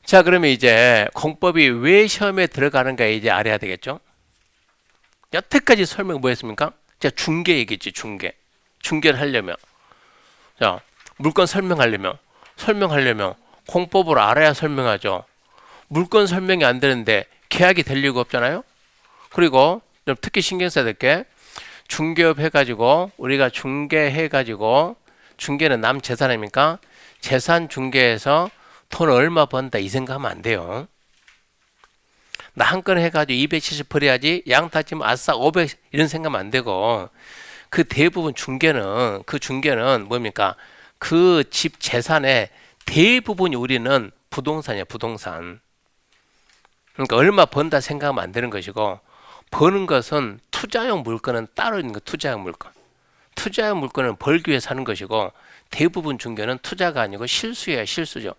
자, 그러면 이제 공법이 왜 시험에 들어가는가 이제 알아야 되겠죠? 여태까지 설명 뭐 했습니까? 자, 중개 얘기지, 중개. 중개를 하려면. 자, 물건 설명하려면 공법을 알아야 설명하죠. 물건 설명이 안 되는데 계약이 될 리가 없잖아요? 그리고 좀 특히 신경 써야 될 게 중개업 해가지고 우리가 중개해가지고 중개는 남 재산 아닙니까? 재산 중개해서 돈 얼마 번다 이 생각하면 안 돼요. 나 한 건 해가지고 270 벌어야지 양타 치면 아싸 500 이런 생각하면 안 되고 그 대부분 중개는 뭡니까? 그 집 재산의 대부분이 우리는 부동산이야 부동산. 그러니까 얼마 번다 생각하면 안 되는 것이고 버는 것은 투자용 물건은 따로 있는 거 투자용 물건. 투자용 물건은 벌기 위해 사는 것이고 대부분 중개는 투자가 아니고 실수예요 실수죠.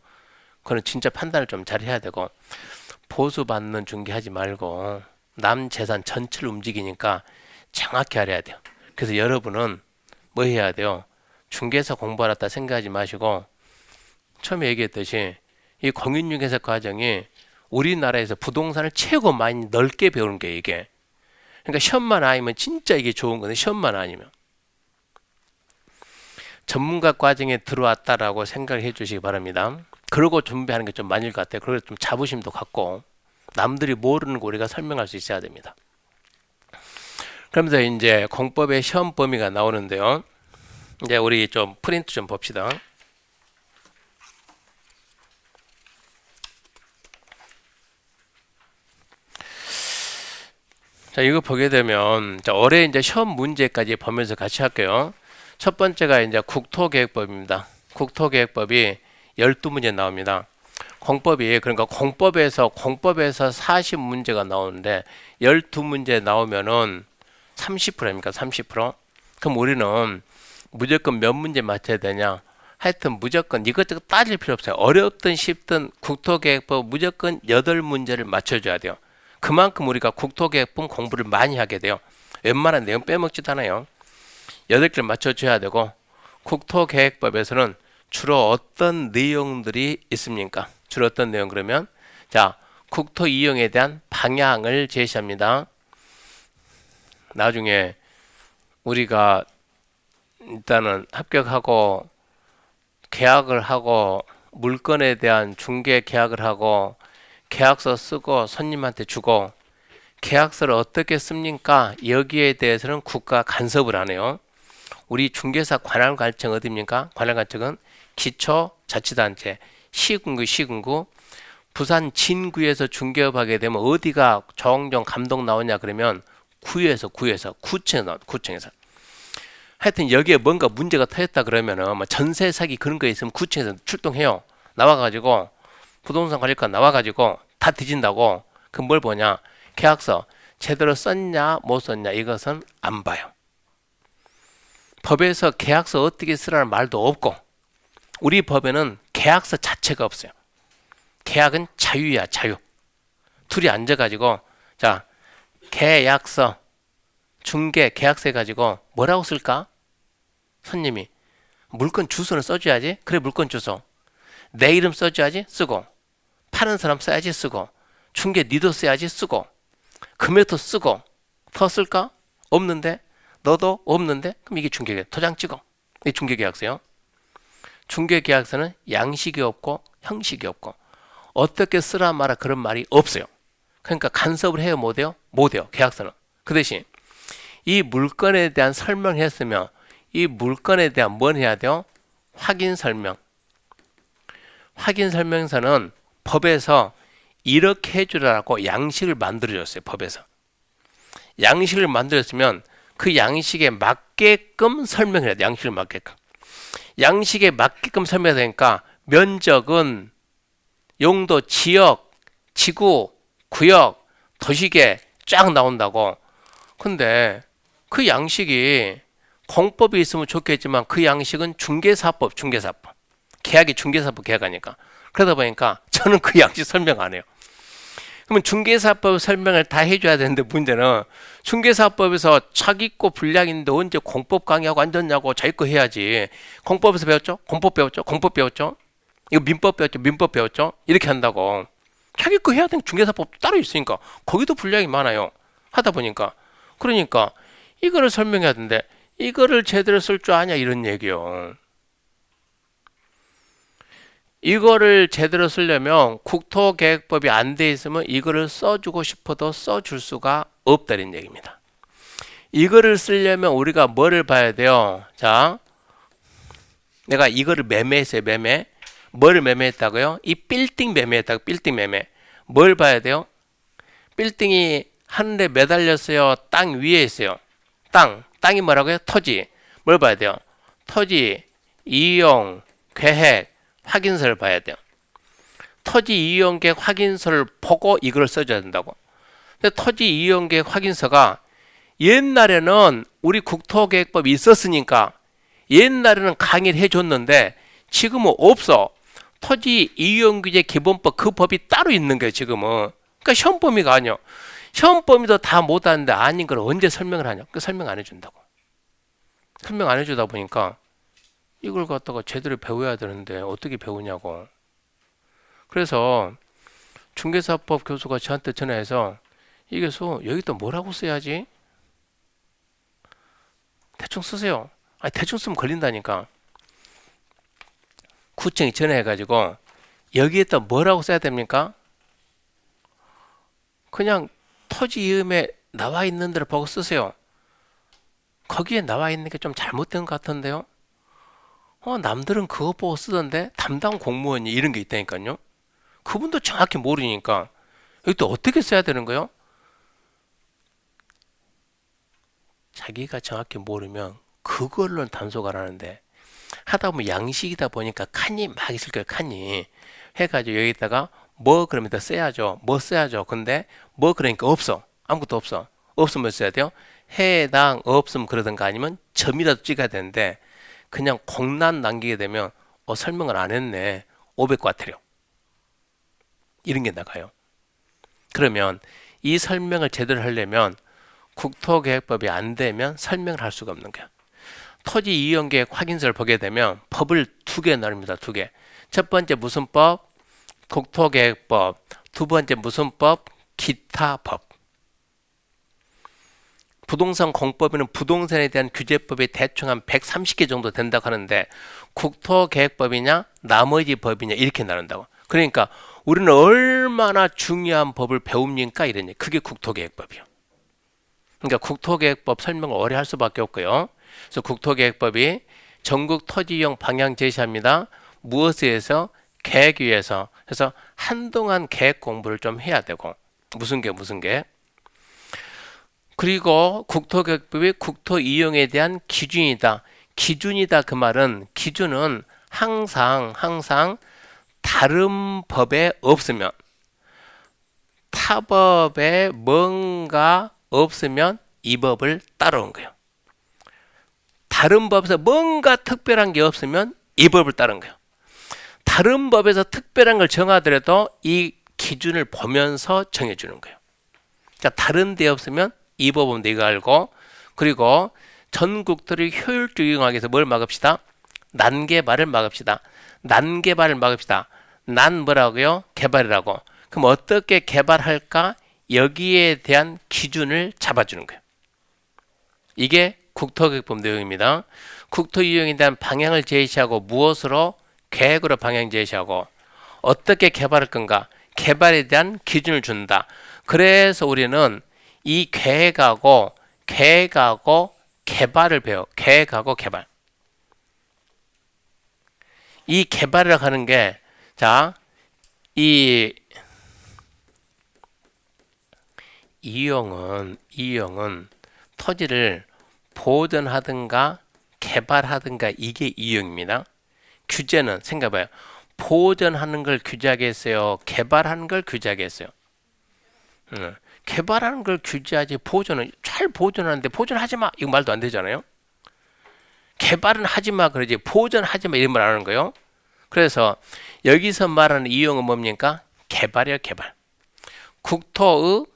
그건 진짜 판단을 좀 잘 해야 되고 보수받는 중개하지 말고 남 재산 전체를 움직이니까 정확히 알아야 돼요. 그래서 여러분은 뭐 해야 돼요? 중개사 공부하았다 생각하지 마시고 처음에 얘기했듯이 이 공인중개사 과정이 우리나라에서 부동산을 최고 많이 넓게 배우는 게 이게. 그러니까 시험만 아니면 진짜 이게 좋은 건데 시험만 아니면 전문가 과정에 들어왔다라고 생각을 해주시기 바랍니다. 그러고 준비하는 게 좀 많을 것 같아요. 그리고 좀 자부심도 갖고 남들이 모르는 거 우리가 설명할 수 있어야 됩니다. 그러면서 이제 공법의 시험 범위가 나오는데요. 이제 우리 좀 프린트 좀 봅시다. 자, 이거 보게 되면 자, 올해 이제 시험 문제까지 보면서 같이 할게요. 첫 번째가 이제 국토계획법입니다. 국토계획법이 12문제 나옵니다. 그러니까 공법에서 40문제가 나오는데 12문제 나오면은 30%입니까? 30%? 그럼 우리는 무조건 몇 문제 맞춰야 되냐? 하여튼 무조건 이것저것 따질 필요 없어요. 어렵든 쉽든 국토계획법 무조건 8문제를 맞춰줘야 돼요. 그만큼 우리가 국토계획법 공부를 많이 하게 돼요. 웬만한 내용 빼먹지도 않아요. 8개를 맞춰줘야 되고 국토계획법에서는 주로 어떤 내용들이 있습니까? 주로 어떤 내용 그러면 자 국토 이용에 대한 방향을 제시합니다. 나중에 우리가 일단은 합격하고 계약을 하고 물건에 대한 중개 계약을 하고 계약서 쓰고 손님한테 주고 계약서를 어떻게 씁니까? 여기에 대해서는 국가 간섭을 안 해요. 우리 중개사 관할관청 어디입니까? 관할관청은 기초자치단체, 시군구, 부산 진구에서 중개업하게 되면 어디가 종종 감독 나오냐 그러면 구청에서 나와, 구청에서. 하여튼 여기에 뭔가 문제가 터졌다 그러면은 뭐 전세 사기 그런 거 있으면 구청에서 출동해요. 나와가지고 부동산 관리관 나와가지고 다 뒤진다고. 그럼 뭘 보냐? 계약서 제대로 썼냐 못 썼냐 이것은 안 봐요. 법에서 계약서 어떻게 쓰라는 말도 없고 우리 법에는 계약서 자체가 없어요. 계약은 자유야 자유. 둘이 앉아가지고 자 계약서 중개 계약서 해가지고 뭐라고 쓸까? 손님이 물건 주소는 써줘야지. 그래 물건 주소. 내 이름 써줘야지 쓰고 파는 사람 써야지 쓰고 중개 니도 써야지 쓰고 금액도 쓰고 더 쓸까? 없는데 너도 없는데 그럼 이게 중개계약 도장 찍어. 이게 중개계약서요. 중개계약서는 양식이 없고 형식이 없고 어떻게 쓰라 마라 그런 말이 없어요. 그러니까 간섭을 해요 못해요? 못해요 계약서는. 그 대신 이 물건에 대한 설명을 했으면 이 물건에 대한 뭘 해야 돼요? 확인 설명. 확인 설명서는 법에서 이렇게 해주라고 양식을 만들어줬어요. 법에서. 양식을 만들었으면 그 양식에 맞게끔 설명해야 돼. 양식을 맞게끔. 양식에 맞게끔 설명해야 되니까 면적은 용도, 지역, 지구, 구역, 도시계 쫙 나온다고. 근데 그 양식이 공법이 있으면 좋겠지만 그 양식은 중개사법. 계약이 중개사법 계약하니까. 그러다 보니까 저는 그 양식 설명 안 해요. 그러면 중개사법 설명을 다 해줘야 되는데 문제는 중개사법에서 자기 거 분량 있는데 언제 공법 강의하고 앉았냐고 자기 거 해야지. 공법에서 배웠죠? 공법 배웠죠? 이거 민법 배웠죠? 민법 배웠죠? 이렇게 한다고. 자기 거 해야 되는 중개사법도 따로 있으니까 거기도 분량이 많아요. 하다 보니까. 그러니까 이거를 설명해야 되는데 이거를 제대로 쓸 줄 아냐 이런 얘기요. 이거를 제대로 쓰려면 국토계획법이 안 돼 있으면 이거를 써주고 싶어도 써줄 수가 없다는 얘기입니다. 이거를 쓰려면 우리가 뭐를 봐야 돼요? 자, 내가 이거를 매매했어요. 매매. 뭐를 매매했다고요? 이 빌딩 매매했다고. 빌딩 매매. 뭘 봐야 돼요? 빌딩이 하늘에 매달렸어요. 땅 위에 있어요. 땅이 뭐라고요? 토지. 뭘 봐야 돼요? 토지, 이용, 계획, 확인서를 봐야 돼요. 토지 이용 계획 확인서를 보고 이걸 써줘야 된다고. 근데 토지 이용 계획 확인서가 옛날에는 우리 국토계획법이 있었으니까 옛날에는 강의를 해줬는데 지금은 없어. 토지 이용규제 기본법 그 법이 따로 있는 거예요. 지금은. 그러니까 시험 범위가 아니야. 시험 범위도 다 못하는데 아닌 걸 언제 설명을 하냐. 그 설명 안 해준다고. 설명 안 해주다 보니까 이걸 갖다가 제대로 배워야 되는데 어떻게 배우냐고. 그래서 중개사법 교수가 저한테 전화해서 이 교수 여기 또 뭐라고 써야지? 대충 쓰세요. 아니 대충 쓰면 걸린다니까. 구청이 전화해가지고 여기에 또 뭐라고 써야 됩니까? 그냥 토지 이음에 나와 있는 대로 보고 쓰세요. 거기에 나와 있는 게 좀 잘못된 것 같은데요. 남들은 그거 보고 쓰던데 담당 공무원이 이런 게 있다니까요. 그분도 정확히 모르니까 여기 또 어떻게 써야 되는 거예요? 자기가 정확히 모르면 그걸로 단속하라는데 하다 보면 양식이다 보니까 칸이 막 있을 거예요. 칸이 해가지고 여기다가 뭐 그러면 더 써야죠. 뭐 써야죠. 근데 뭐 그러니까 없어. 아무것도 없어. 없으면 써야 돼요. 해당 없음 그러든가 아니면 점이라도 찍어야 되는데 그냥 공란 남기게 되면 설명을 안 했네. 500과태료. 이런 게 나가요. 그러면 이 설명을 제대로 하려면 국토계획법이 안 되면 설명을 할 수가 없는 거야. 토지 이용계획 확인서를 보게 되면 법을 두 개 나눕니다. 두 개. 첫 번째 무슨 법? 국토계획법. 두 번째 무슨 법? 기타 법. 부동산 공법에는 부동산에 대한 규제법이 대충 한 130개 정도 된다고 하는데 국토계획법이냐 나머지 법이냐 이렇게 나눈다고. 그러니까 우리는 얼마나 중요한 법을 배웁니까? 이러니 그게 국토계획법이요. 그러니까 국토계획법 설명을 오래 할 수밖에 없고요. 그래서 국토계획법이 전국 토지이용 방향 제시합니다. 무엇에 의해서? 계획위에서. 그래서 한동안 계획 공부를 좀 해야 되고 무슨 게 그리고 국토계획법이 국토이용에 대한 기준이다. 기준이다 그 말은 기준은 항상 다른 법에 없으면 타 법에 뭔가 없으면 이 법을 따라온 거예요. 다른 법에서 뭔가 특별한 게 없으면 이 법을 따른 거예요. 다른 법에서 특별한 걸 정하더라도 이 기준을 보면서 정해주는 거예요. 자, 다른 데 없으면 이 법은 내가 알고 그리고 전국토를 효율적으로 이용하기 위해서 뭘 막읍시다? 난개발을 막읍시다. 난개발을 막읍시다. 난 뭐라고요? 개발이라고. 그럼 어떻게 개발할까? 여기에 대한 기준을 잡아주는 거예요. 이게 국토계획법 내용입니다. 국토이용에 대한 방향을 제시하고 무엇으로? 계획으로 방향 제시하고 어떻게 개발할 건가? 개발에 대한 기준을 준다. 그래서 우리는 이 계획하고 개발을 배워. 계획하고 개발. 이 개발이라고 하는 게 자, 이 이용은 토지를 보존하든가 개발하든가 이게 이용입니다. 규제는 생각해봐요. 보존하는 걸 규제하겠어요? 개발하는 걸 규제하겠어요? 개발하는 걸 규제하지 보존은 잘 보존하는데 보존하지 마 이거 말도 안 되잖아요. 개발은 하지 마 그러지 보존하지 마 이런 말 안 하는 거예요. 그래서 여기서 말하는 이용은 뭡니까? 개발이요 개발. 국토의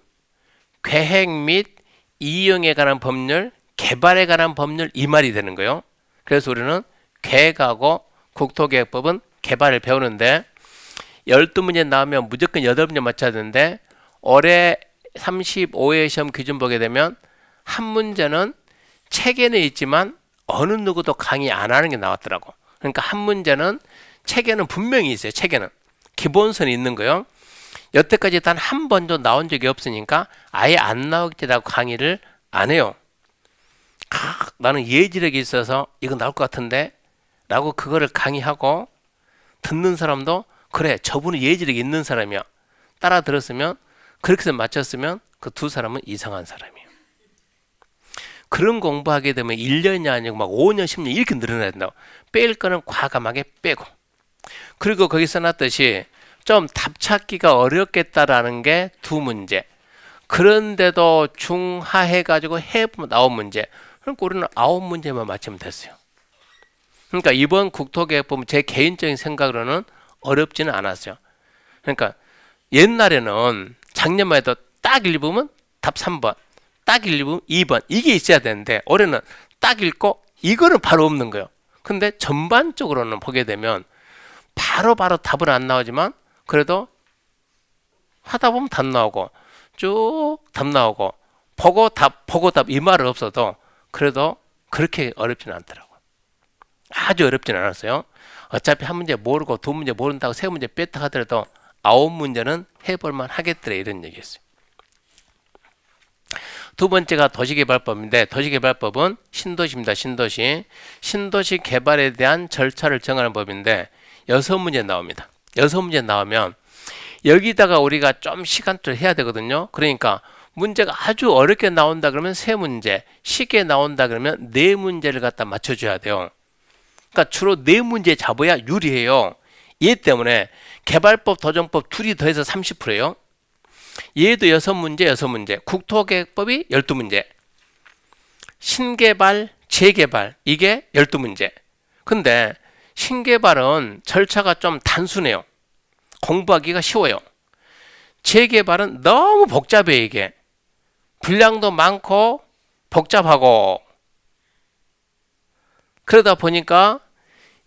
계획 및 이용에 관한 법률, 개발에 관한 법률 이 말이 되는 거예요. 그래서 우리는 계획하고 국토계획법은 개발을 배우는데 12문제 나오면 무조건 8문제 맞춰야 되는데 올해 35회 시험 기준 보게 되면 한 문제는 책에는 있지만 어느 누구도 강의 안 하는 게 나왔더라고. 그러니까 한 문제는 책에는 분명히 있어요. 책에는 기본선이 있는 거요. 여태까지 단 한 번도 나온 적이 없으니까 아예 안 나오겠다고 강의를 안 해요. 나는 예지력이 있어서 이거 나올 것 같은데 라고 그거를 강의하고 듣는 사람도 그래 저분은 예지력이 있는 사람이야 따라 들었으면 그렇게 해서 맞췄으면 그 두 사람은 이상한 사람이에요. 그런 공부하게 되면 1년이 아니고 막 5년 10년 이렇게 늘어나야 된다고. 뺄 거는 과감하게 빼고, 그리고 거기 써놨듯이 좀 답 찾기가 어렵겠다라는 게 두 문제, 그런데도 중하해가지고 해보면 9문제, 그러니까 우리는 9문제만 맞추면 됐어요. 그러니까 이번 국토개혁 보면 제 개인적인 생각으로는 어렵지는 않았어요. 그러니까 옛날에는 작년만 해도 딱 읽으면 답 3번, 딱 읽으면 2번 이게 있어야 되는데 올해는 딱 읽고 이거는 바로 없는 거예요. 근데 전반적으로는 보게 되면 바로 답은 안 나오지만 그래도 하다 보면 답 나오고 쭉 답 나오고 보고 답 이 말은 없어도 그래도 그렇게 어렵지는 않더라고요. 아주 어렵지는 않았어요. 어차피 한 문제 모르고 두 문제 모른다고 세 문제 뺐다 하더라도 9문제는 해볼만 하겠더래 이런 얘기였어요. 두 번째가 도시개발법인데 도시개발법은 신도시입니다. 신도시 개발에 대한 절차를 정하는 법인데 6문제 나옵니다. 6문제 나오면 여기다가 우리가 좀 시간을 해야 되거든요. 그러니까 문제가 아주 어렵게 나온다 그러면 3문제, 쉽게 나온다 그러면 4문제를 갖다 맞춰줘야 돼요. 그러니까 주로 4문제 잡아야 유리해요. 얘 때문에 개발법, 도정법 둘이 더해서 30%예요. 얘도 6문제, 국토개혁법이 12문제, 신개발, 재개발 이게 12문제. 근데 신개발은 절차가 좀 단순해요. 공부하기가 쉬워요. 재개발은 너무 복잡해. 이게 분량도 많고 복잡하고, 그러다 보니까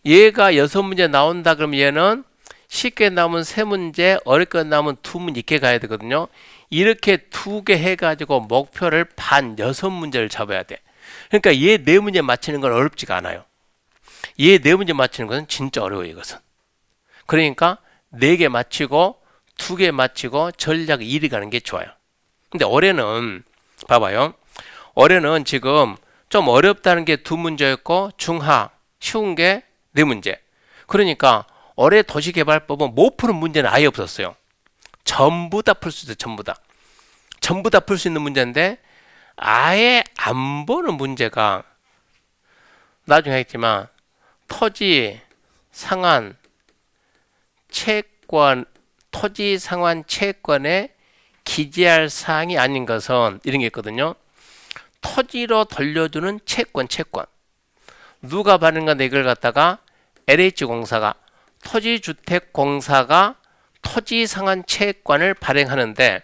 얘가 6문제 나온다 그러면 얘는 쉽게 나오면 3문제, 어렵게 나오면 2문제 이렇게 가야 되거든요. 이렇게 2개 해가지고 목표를 반 6문제를 잡아야 돼. 그러니까 얘 4문제 맞히는 건 어렵지가 않아요. 얘 4문제 맞히는 것은 진짜 어려워요. 이것은. 그러니까 4개 맞히고 2개 맞히고 전략 1위 가는 게 좋아요. 근데 올해는 봐봐요. 올해는 지금 좀 어렵다는 게 2문제였고 중하, 쉬운 게 4문제. 그러니까 올해 도시개발법은 못 푸는 문제는 아예 없었어요. 전부 다 풀 수 있어요. 전부 다 풀 수 있는 문제인데 아예 안 보는 문제가 나중에 하겠지만 토지 상환 채권, 토지 상환 채권에 기재할 사항이 아닌 것은 이런 게 있거든요. 토지로 돌려주는 채권. 누가 받는 건데 이걸 갖다가 LH공사가 토지주택공사가 토지상환 채권을 발행하는데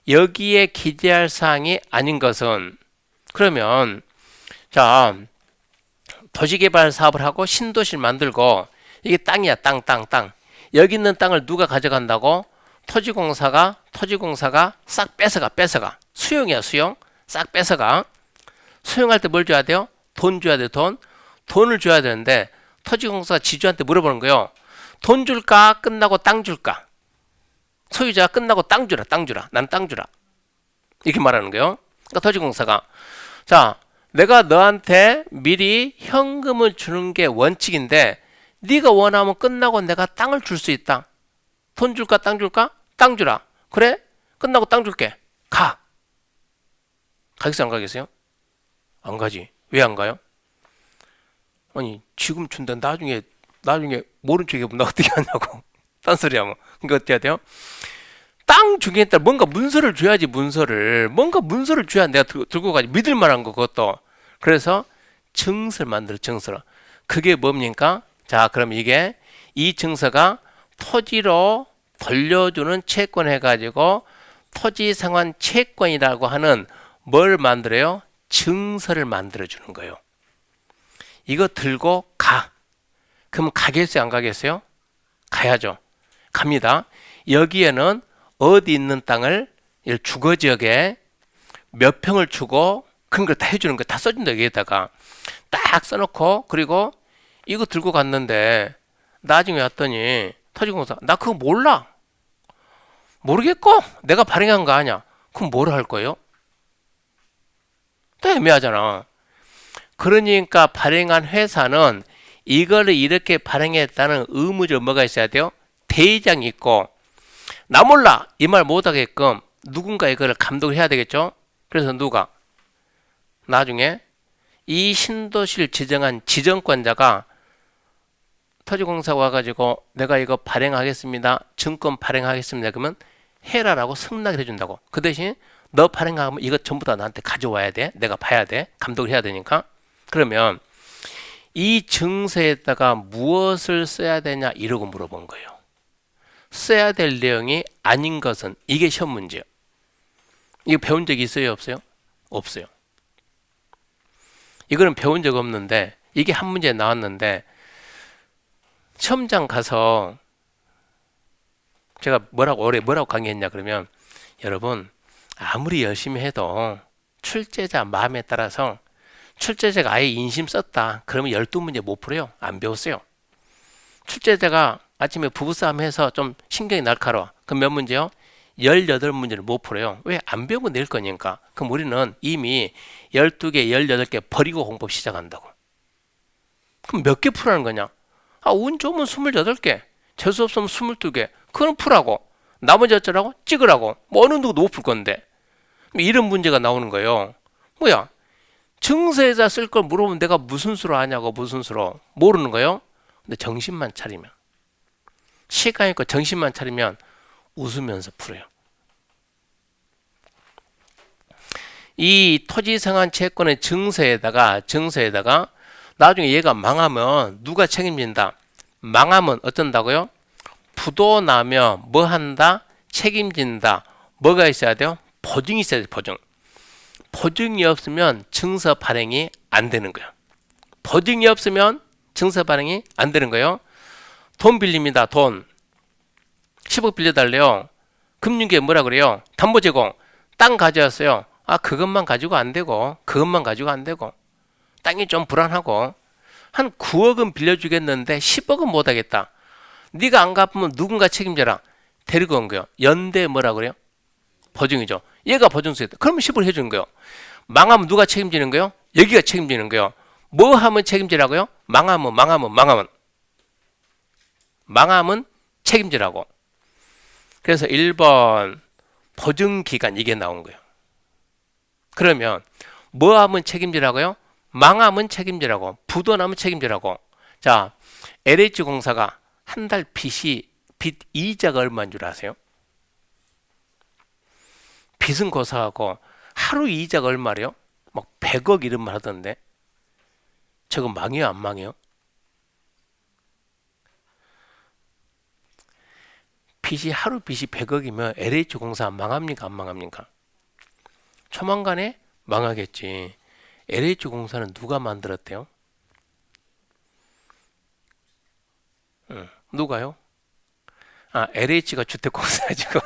여기에 기재할 사항이 아닌 것은, 그러면 자 도시개발 사업을 하고 신도시를 만들고 이게 땅이야. 땅. 여기 있는 땅을 누가 가져간다고? 토지공사가 싹 뺏어가. 수용이야. 싹 뺏어가. 수용할 때 뭘 줘야 돼요? 돈 줘야 돼요. 돈을 줘야 되는데 토지공사가 지주한테 물어보는 거예요. 돈 줄까? 끝나고 땅 줄까? 소유자가 끝나고 땅 주라. 난 땅 주라. 이렇게 말하는 거예요. 그러니까 토지공사가 자, 내가 너한테 미리 현금을 주는 게 원칙인데 네가 원하면 끝나고 내가 땅을 줄 수 있다. 돈 줄까? 땅 줄까? 땅 주라. 그래? 끝나고 땅 줄게. 가겠어요? 안 가겠어요? 안 가지. 왜 안 가요? 아니 지금 준다 나중에 모른 척 해보면 나 어떻게 하냐고. 딴소리 하면. 그러니까 어떻게 해야 돼요? 땅 주겠다. 뭔가 문서를 줘야지. 뭔가 문서를 줘야 내가 들고 가지. 믿을 만한 거 그것도. 그래서 증서를 만들어. 그게 뭡니까? 자, 그럼 이게 이 증서가 토지로 돌려주는 채권 해가지고 토지상환 채권이라고 하는 뭘 만들어요? 증서를 만들어주는 거예요. 이거 들고 가. 그럼 가겠어요? 안 가겠어요? 가야죠. 갑니다. 여기에는 어디 있는 땅을 주거지역에 몇 평을 주고 그런 걸 다 해주는 거 다 써준다. 여기에다가 딱 써놓고 그리고 이거 들고 갔는데 나중에 왔더니 토지공사 나 그거 몰라. 모르겠고 내가 발행한 거 아니야. 그럼 뭐를 할 거예요? 또 애매하잖아. 그러니까 발행한 회사는 이거를 이렇게 발행했다는 의무적 뭐가 있어야 돼요? 대의장이 있고 나 몰라 이 말 못하게끔 누군가 이거를 감독을 해야 되겠죠. 그래서 누가 나중에 이 신도시를 지정한 지정권자가 토지공사 와가지고 내가 이거 발행하겠습니다. 증권 발행하겠습니다. 그러면 해라라고 승낙을 해준다고. 그 대신 너 발행하면 이거 전부 다 나한테 가져와야 돼. 내가 봐야 돼. 감독을 해야 되니까. 그러면 이 증서에다가 무엇을 써야 되냐 이러고 물어본 거예요. 써야 될 내용이 아닌 것은 이게 시험 문제예요. 이거 배운 적이 있어요? 없어요? 없어요. 이거는 배운 적 없는데 이게 한 문제에 나왔는데 시험장 가서 제가 올해 뭐라고 강의했냐 그러면 여러분 아무리 열심히 해도 출제자 마음에 따라서 출제자가 아예 인심 썼다. 그러면 12문제 못 풀어요. 안 배웠어요. 출제자가 아침에 부부싸움 해서 좀 신경이 날카로워. 그럼 몇 문제요? 18문제를 못 풀어요. 왜? 안 배우고 낼 거니까. 그럼 우리는 이미 12개, 18개 버리고 공부 시작한다고. 그럼 몇 개 풀라는 거냐? 운 좋으면 28개, 재수 없으면 22개. 그건 풀라고. 나머지 어쩌라고? 찍으라고. 뭐 어느 누구도 못 풀 건데. 이런 문제가 나오는 거예요. 뭐야? 증서에다 쓸 걸 물어보면 내가 무슨 수로 아냐고 무슨 수로. 모르는 거예요. 근데 정신만 차리면. 시간 있고 정신만 차리면 웃으면서 풀어요. 이 토지상한 채권의 증서에다가 나중에 얘가 망하면 누가 책임진다? 망하면 어쩐다고요? 부도 나면 뭐 한다? 책임진다. 뭐가 있어야 돼요? 보증이 있어야 돼요. 보증. 보증이 없으면 증서 발행이 안 되는 거예요. 보증이 없으면 증서 발행이 안 되는 거예요. 돈 빌립니다. 돈. 10억 빌려달래요. 금융계에 뭐라 그래요? 담보 제공. 땅 가져왔어요. 그것만 가지고 안 되고 땅이 좀 불안하고 한 9억은 빌려주겠는데 10억은 못하겠다. 네가 안 갚으면 누군가 책임져라. 데리고 온 거예요. 연대 뭐라 그래요? 보증이죠. 얘가 보증수였다. 그러면 10을 해주는 거예요. 망하면 누가 책임지는 거예요? 여기가 책임지는 거예요. 뭐 하면 책임지라고요? 망하면 책임지라고. 그래서 1번 보증기간 이게 나온 거예요. 그러면 뭐 하면 책임지라고요? 망하면 책임지라고. 부도 나면 책임지라고. 자, LH공사가 한 달 빚 이자가 얼마인 줄 아세요? 빚은 고사하고 하루 이자가 얼마래요? 막 100억 이런 말 하던데. 저거 망해요, 안 망해요? 하루 빚이 100억이면 LH공사 망합니까, 안 망합니까? 조만간에 망하겠지. LH공사는 누가 만들었대요? 누가요? LH가 주택공사지고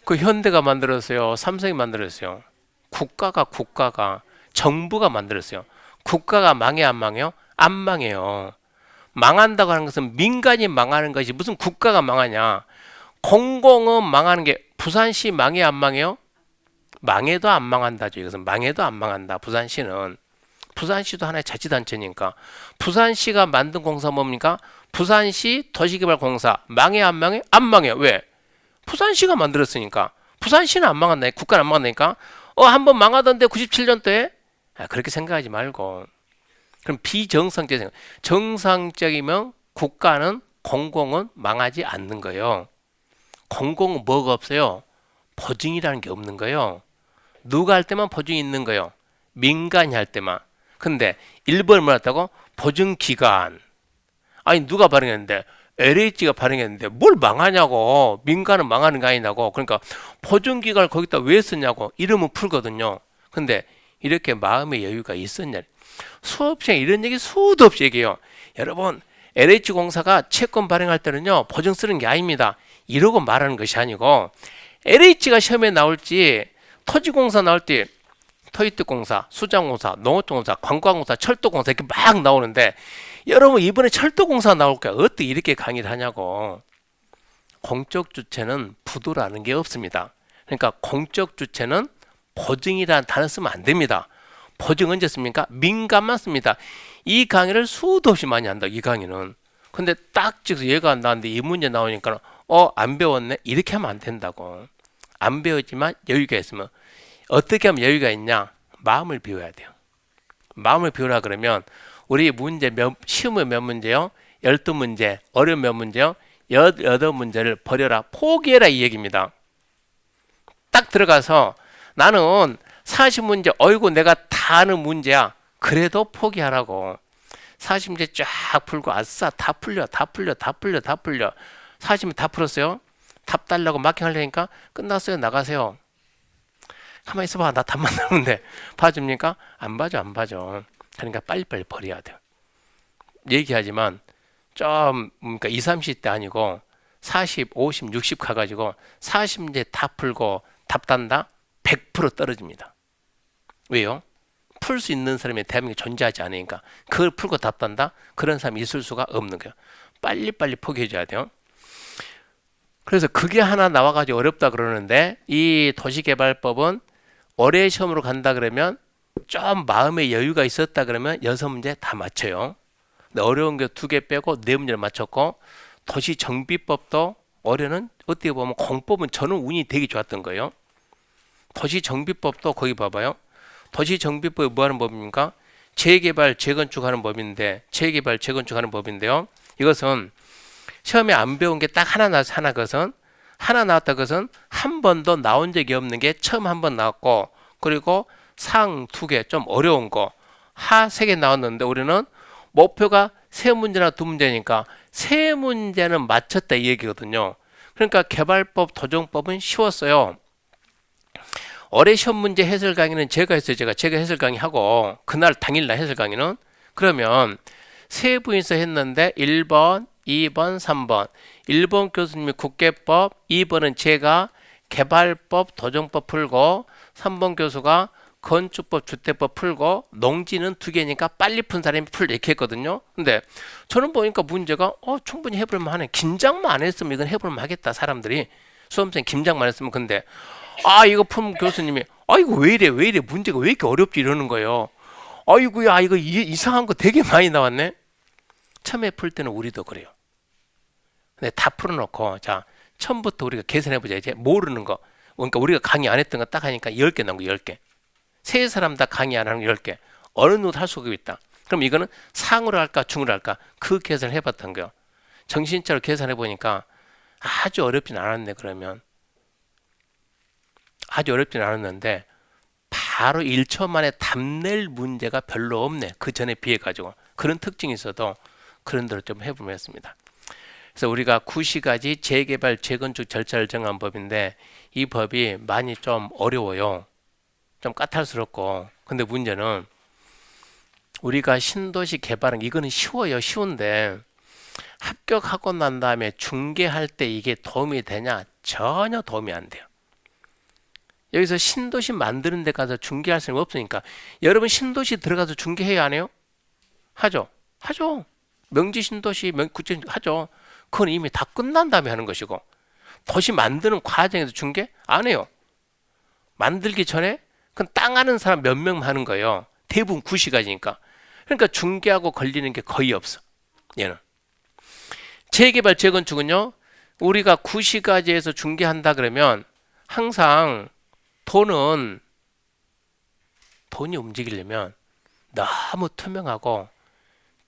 그 현대가 만들었어요. 삼성이 만들었어요. 국가가 정부가 만들었어요. 국가가 망해 안 망해요? 안 망해요. 망한다고 하는 것은 민간이 망하는 것이 무슨 국가가 망하냐. 공공은 망하는 게 부산시 망해 안 망해요? 망해도 안 망한다죠. 이것은 망해도 안 망한다. 부산시는. 부산시도 하나의 자치단체니까. 부산시가 만든 공사 뭡니까? 부산시 도시개발공사. 망해 안 망해? 안 망해요. 왜? 부산시가 만들었으니까. 부산시는 안 망한다. 국가는 안 망한다니까. 한번 망하던데 97년도에? 그렇게 생각하지 말고. 그럼 비정상적 생각. 정상적이면 국가는 공공은 망하지 않는 거예요. 공공은 뭐가 없어요? 보증이라는 게 없는 거예요. 누가 할 때만 보증이 있는 거예요. 민간이 할 때만. 근데 1번을 뭐랬다고? 보증기간. 아니 누가 발행했는데 LH가 발행했는데 뭘 망하냐고. 민간은 망하는 거 아니냐고. 그러니까 보증기간을 거기다 왜 쓰냐고. 이러면 풀거든요. 근데 이렇게 마음의 여유가 있었냐. 수업 시간에 이런 얘기 수도 없이 얘기해요. 여러분 LH공사가 채권 발행할 때는요 보증 쓰는 게 아닙니다. 이러고 말하는 것이 아니고 LH가 시험에 나올지 토지공사 나올 때 토이트공사, 수자공사, 농어촌공사, 관광공사, 철도공사 이렇게 막 나오는데 여러분 이번에 철도공사 나올까 어떻게 이렇게 강의를 하냐고. 공적 주체는 부도라는 게 없습니다. 그러니까 공적 주체는 보증이라는 단어 쓰면 안 됩니다. 보증 언제 씁니까? 민감만 씁니다. 이 강의를 수도 없이 많이 한다. 이 강의는. 근데 딱 지금 얘가 안 나왔는데 이 문제 나오니까 안 배웠네? 이렇게 하면 안 된다고. 안 배웠지만 여유가 있으면 어떻게 하면 여유가 있냐? 마음을 비워야 돼요. 마음을 비우라 그러면 우리 문제 시험은 몇 문제요? 12문제. 어려운 몇 문제요? 18문제를 버려라. 포기해라 이 얘기입니다. 딱 들어가서 나는 40문제 어이구 내가 다 아는 문제야. 그래도 포기하라고. 40문제 쫙 풀고 아싸 다 풀려. 40문 다 풀었어요. 답 달라고 마킹하려니까 끝났어요. 나가세요. 가만히 있어봐. 나 답만 나오는데 봐줍니까? 안 봐줘. 그러니까 빨리빨리 버려야 돼요. 얘기하지만 좀 그러니까 20, 30대 아니고 40, 50, 60 가가지고 40문제 다 풀고 답 단다? 100% 떨어집니다. 왜요? 풀 수 있는 사람이 대한민국에 존재하지 않으니까. 그걸 풀고 답 단다? 그런 사람이 있을 수가 없는 거예요. 빨리빨리 포기해줘야 돼요. 그래서 그게 하나 나와가지고 어렵다 그러는데 이 도시개발법은 올해 시험으로 간다 그러면 좀 마음의 여유가 있었다 그러면 6문제 다 맞춰요. 근데 어려운 게 2개 빼고 4문제를 맞췄고 도시정비법도 올해는 어떻게 보면 공법은 저는 운이 되게 좋았던 거예요. 도시정비법도 거기 봐봐요. 도시정비법이 뭐 하는 법입니까? 재개발, 재건축하는 법인데 재개발, 재건축하는 법인데요. 이것은 시험에 안 배운 게 딱 하나 나와서 하나 나왔다 것은 한 번도 나온 적이 없는 게 처음 한 번 나왔고 그리고 상 2개 좀 어려운 거 하 3개 나왔는데 우리는 목표가 3문제나 2문제니까 3문제는 맞췄다 이 얘기거든요. 그러니까 개발법, 도정법은 쉬웠어요. 올해 시험 문제 해설 강의는 제가 했어요. 제가 해설 강의하고 그날 당일날 해설 강의는 그러면 세 분이서 했는데 1번, 2번, 3번 1번 교수님이 국계법 2번은 제가 개발법, 도정법 풀고 3번 교수가 건축법, 주택법 풀고 농지는 2개니까 빨리 푼 사람이 풀 이렇게 했거든요. 근데 저는 보니까 문제가 충분히 해볼만 하네. 긴장만 안 했으면 이건 해볼만 하겠다. 사람들이 수험생 긴장만 했으면. 근데 이거 푼 교수님이 이거 왜 이래 문제가 왜 이렇게 어렵지 이러는 거예요. 아이고야 이거 이상한 거 되게 많이 나왔네. 처음에 풀 때는 우리도 그래요. 근데 다 풀어놓고 자 처음부터 우리가 계산해보자. 이제 모르는 거 그러니까 우리가 강의 안 했던 거 딱 하니까 10개 나온 거 10개. 세 사람 다 강의 안 하는 거 10개. 어느 누구도 할 수가 있다. 그럼 이거는 상으로 할까 중으로 할까 그 계산을 해봤던 거예요. 정신차로 계산해보니까 아주 어렵진 않았네. 그러면 아주 어렵진 않았는데 바로 1초 만에 답낼 문제가 별로 없네. 그 전에 비해 가지고 그런 특징이 있어도 그런 대로 좀 해보면 했습니다. 그래서 우리가 구시가지 재개발 재건축 절차를 정한 법인데 이 법이 많이 좀 어려워요. 좀 까탈스럽고. 근데 문제는 우리가 신도시 개발은 이거는 쉬워요. 쉬운데 합격하고 난 다음에 중개할 때 이게 도움이 되냐? 전혀 도움이 안 돼요. 여기서 신도시 만드는 데 가서 중개할 사람이 없으니까. 여러분 신도시 들어가서 중개해야 안 해요? 하죠. 명지 신도시 구청 하죠. 그건 이미 다 끝난 다음에 하는 것이고 도시 만드는 과정에서 중개 안 해요. 만들기 전에 그건 땅 아는 사람 몇 명 하는 거예요. 대부분 구시가지니까. 그러니까 중개하고 걸리는 게 거의 없어. 얘는 재개발 재건축은요. 우리가 구시가지에서 중개한다 그러면 항상 돈이 움직이려면 너무 투명하고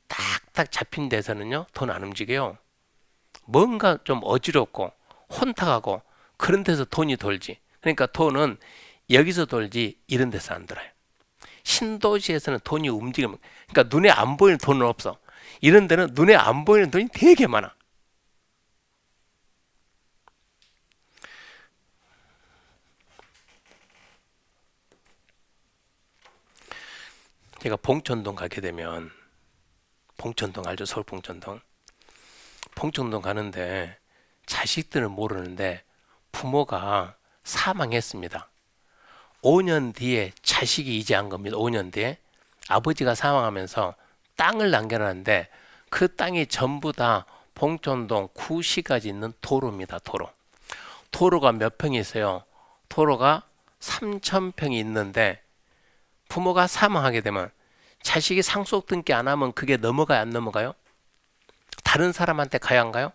딱딱 잡힌 데서는요 돈 안 움직여요. 뭔가 좀 어지럽고 혼탁하고 그런 데서 돈이 돌지. 그러니까 돈은 여기서 돌지 이런 데서 안 돌아요. 신도시에서는 돈이 움직이면 그러니까 눈에 안 보이는 돈은 없어. 이런 데는 눈에 안 보이는 돈이 되게 많아. 제가 봉천동 가게 되면 봉천동 알죠? 서울 봉천동. 봉천동 가는데 자식들은 모르는데 부모가 사망했습니다. 5년 뒤에 자식이 이제한 겁니다. 5년 뒤에 아버지가 사망하면서 땅을 남겨놨는데 그 땅이 전부 다 봉천동 구시까지 있는 도로입니다. 도로가 몇 평이 있어요? 도로가 3,000평이 있는데 부모가 사망하게 되면 자식이 상속 등기 안 하면 그게 넘어가요? 안 넘어가요? 다른 사람한테 가야 안 가요?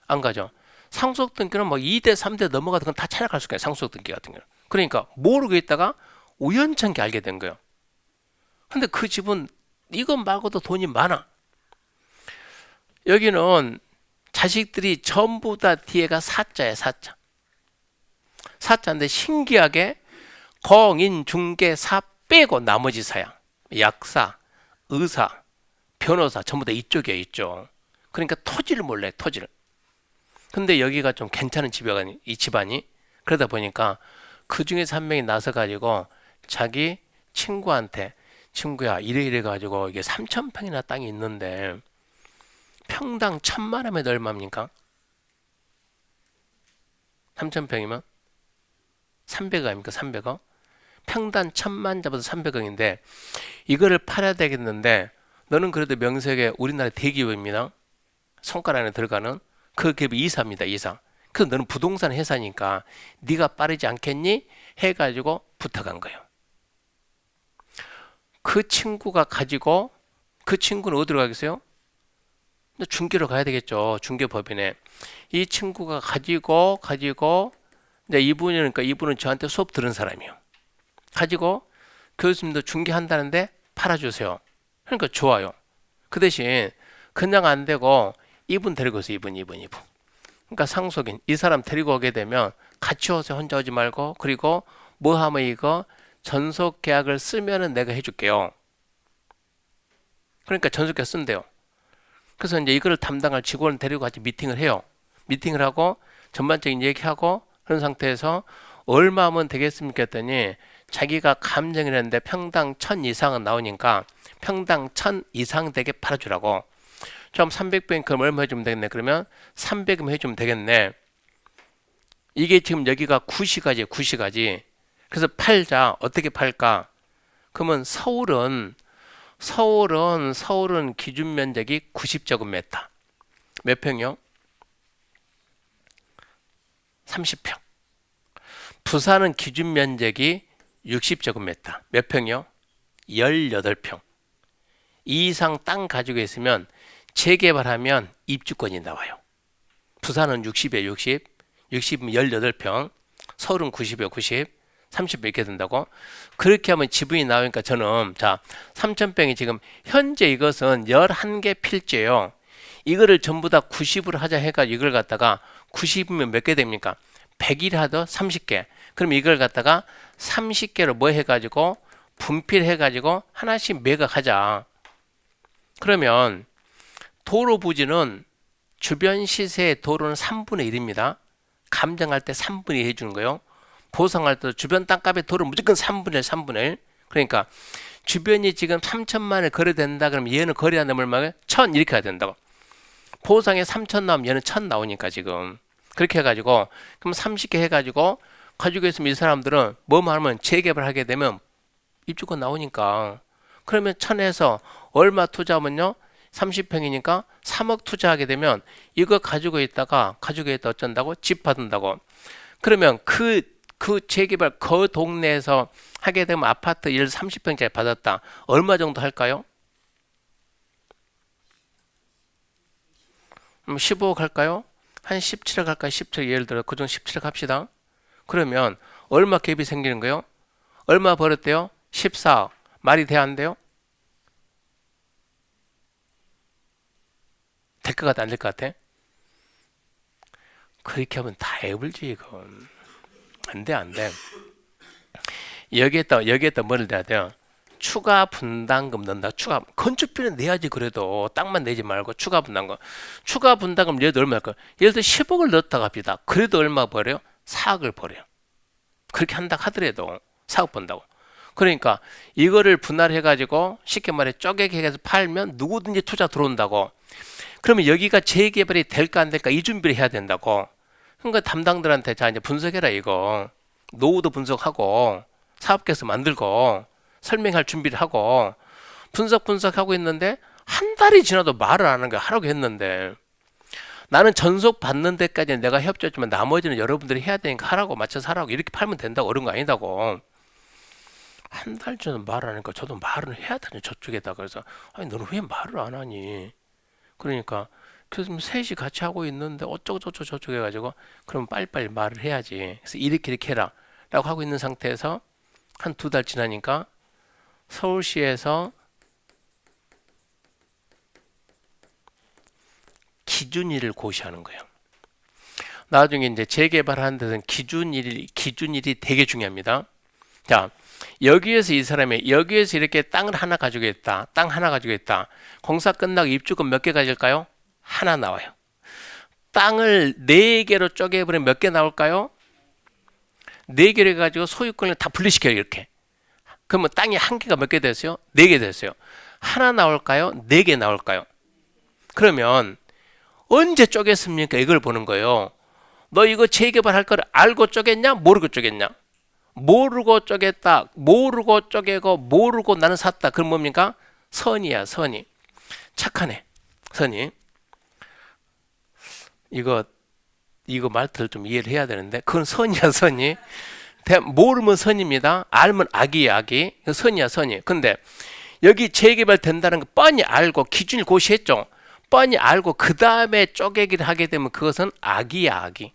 안 가죠. 상속 등기는 뭐 2대 3대 넘어가도 그건 다 찾아갈 수가 있어요. 상속 등기 같은 경우는. 그러니까 모르고 있다가 우연찮게 알게 된 거예요. 근데 그 집은 이것 말고도 돈이 많아. 여기는 자식들이 전부 다 뒤에가 사자예요. 사자인데 신기하게 공인 중개 사 빼고 나머지 사야 약사, 의사, 변호사 전부 다 이쪽이에요. 이쪽. 그러니까 토지를 몰라요. 토지를. 근데 여기가 좀 괜찮은 집이거든요. 이 집안이. 그러다 보니까 그 중에서 한 명이 나서 가지고 자기 친구한테 친구야 이래 가지고 이게 3,000평이나 땅이 있는데 평당 1,000만 원이면 얼마입니까? 3,000평이면 300억 아닙니까? 300억? 평당 1,000만 잡아서 300억인데 이거를 팔아야 되겠는데 너는 그래도 명색에 우리나라 대기업입니다. 손가락 안에 들어가는 그 기업이 이사입니다. 이사. 그래서 너는 부동산 회사니까 네가 빠르지 않겠니? 해가지고 부탁한 거예요. 그 친구가 가지고 그 친구는 어디로 가겠어요? 중개로 가야 되겠죠. 중개법인에. 이 친구가 가지고 이제 이분은 저한테 수업 들은 사람이에요. 가지고 교수님도 중개한다는데 팔아주세요. 그러니까 좋아요. 그 대신 그냥 안 되고 이분 데리고 오세요. 이분. 그러니까 상속인 이 사람 데리고 오게 되면 같이 오세요. 혼자 오지 말고. 그리고 뭐 하면 이거 전속 계약을 쓰면은 내가 해줄게요. 그러니까 전속 계약 쓴대요. 그래서 이제 이거를 담당할 직원을 데리고 같이 미팅을 해요. 미팅을 하고 전반적인 얘기하고 그런 상태에서 얼마 하면 되겠습니까 했더니 자기가 감정을 했는데 평당 1,000 이상은 나오니까 평당 1,000 이상 되게 팔아주라고. 좀 300평 그럼 얼마 해주면 되겠네. 그러면 300은 해주면 되겠네. 이게 지금 여기가 구시가지예요. 구시가지. 그래서 팔자. 어떻게 팔까? 그러면 서울은 기준 면적이 90제곱미터. 몇 평이요? 30평. 부산은 기준 면적이 60제곱미터. 몇 평이요? 18평. 이 이상 땅 가지고 있으면 재개발하면 입주권이 나와요. 부산은 60에 60, 60은 18평, 서울은 90에 90, 30 이렇게 된다고. 그렇게 하면 지분이 나오니까 저는 자 3,000평이 지금 현재 이것은 11개 필지예요. 이거를 전부 다 90으로 하자 해가 이걸 갖다가 90이면 몇 개 됩니까? 100일 하더 30개. 그럼 이걸 갖다가 30개로 뭐 해가지고 분필해가지고 하나씩 매각하자. 그러면 도로 부지는 주변 시세의 도로는 3분의 1입니다. 감정할 때 3분의 1 해주는 거예요. 보상할 때 주변 땅값의 도로 무조건 3분의 1, 3분의 1. 그러니까 주변이 지금 3,000만에 거래된다 그러면 얘는 거래하는 얼마가 1,000 이렇게 해야 된다고. 보상에 3,000 나오면 얘는 1,000 나오니까 지금. 그렇게 해가지고 그럼 30개 해가지고 가지고 있으면 이 사람들은 뭐만 하면 재개발하게 되면 입주권 나오니까. 그러면 1,000에서 얼마 투자하면요? 30평이니까 3억 투자하게 되면 이거 가지고 있다 어쩐다고? 집 받는다고. 그러면 그 재개발 그 동네에서 하게 되면 아파트 예를 30평짜리 받았다. 얼마 정도 할까요? 15억 할까요? 한 17억 할까요? 17억 예를 들어 그 정도 17억 합시다. 그러면 얼마 갭이 생기는 거예요? 얼마 벌었대요? 14억. 말이 돼 안 돼요? 될 것 같아? 안 될 것 같아? 그렇게 하면 다 애불지 이건. 안 돼. 여기에다 뭐를 내야 돼요? 추가 분담금 넣는다. 건축비는 내야지. 그래도 땅만 내지 말고 추가 분담금. 추가 분담금 예를 들어 얼마 할까요? 예를 들어 10억을 넣었다고 합시다. 그래도 얼마 벌어요? 4억을 벌어요. 그렇게 한다 하더라도 4억 번다고. 그러니까 이거를 분할해 가지고 쉽게 말해 쪼개게 해서 팔면 누구든지 투자 들어온다고. 그러면 여기가 재개발이 될까 안 될까 이 준비를 해야 된다고. 그러니까 담당들한테 자 이제 분석해라 이거. 노후도 분석하고 사업계획서 만들고 설명할 준비를 하고 분석하고 있는데 한 달이 지나도 말을 안 하는 거야. 하라고 했는데 나는 전속 받는 데까지 내가 협조했지만 나머지는 여러분들이 해야 되니까 하라고 맞춰서 하라고 이렇게 팔면 된다고 어려운 거 아니다고. 한 달 전에 말을 하니까 저도 말을 해야 되는 저쪽에다. 그래서 아니 너는 왜 말을 안 하니? 그러니까 그래서 셋이 같이 하고 있는데 어쩌고저쩌고 해가지고 그럼 빨리빨리 말을 해야지. 그래서 이렇게 해라 라고 하고 있는 상태에서 한 2달 지나니까 서울시에서 기준일을 고시하는 거예요. 나중에 이제 재개발하는 데는 기준일이 되게 중요합니다. 자, 여기에서 이 사람이 여기에서 이렇게 땅을 하나 가지고 있다. 땅 하나 가지고 있다. 공사 끝나고 입주권 몇 개 가질까요? 하나 나와요. 땅을 4개로 쪼개버리면 몇 개 나올까요? 4개로 해가지고 소유권을 다 분리시켜요. 이렇게. 그러면 땅이 한 개가 몇 개 됐어요? 4개 됐어요. 하나 나올까요? 4개 나올까요? 그러면 언제 쪼갰습니까? 이걸 보는 거예요. 너 이거 재개발할 걸 알고 쪼갰냐? 모르고 쪼갰냐? 모르고 쪼갰다. 모르고 쪼개고 모르고 나는 샀다. 그럼 뭡니까? 선이야. 선이. 착하네. 선이. 이거 말들을 좀 이해를 해야 되는데 그건 선이야. 선이. 모르면 선입니다. 알면 악이야. 악이. 선이야. 선이. 근데 여기 재개발 된다는 거 뻔히 알고 기준을 고시했죠. 뻔히 알고 그 다음에 쪼개기를 하게 되면 그것은 악이야. 악이.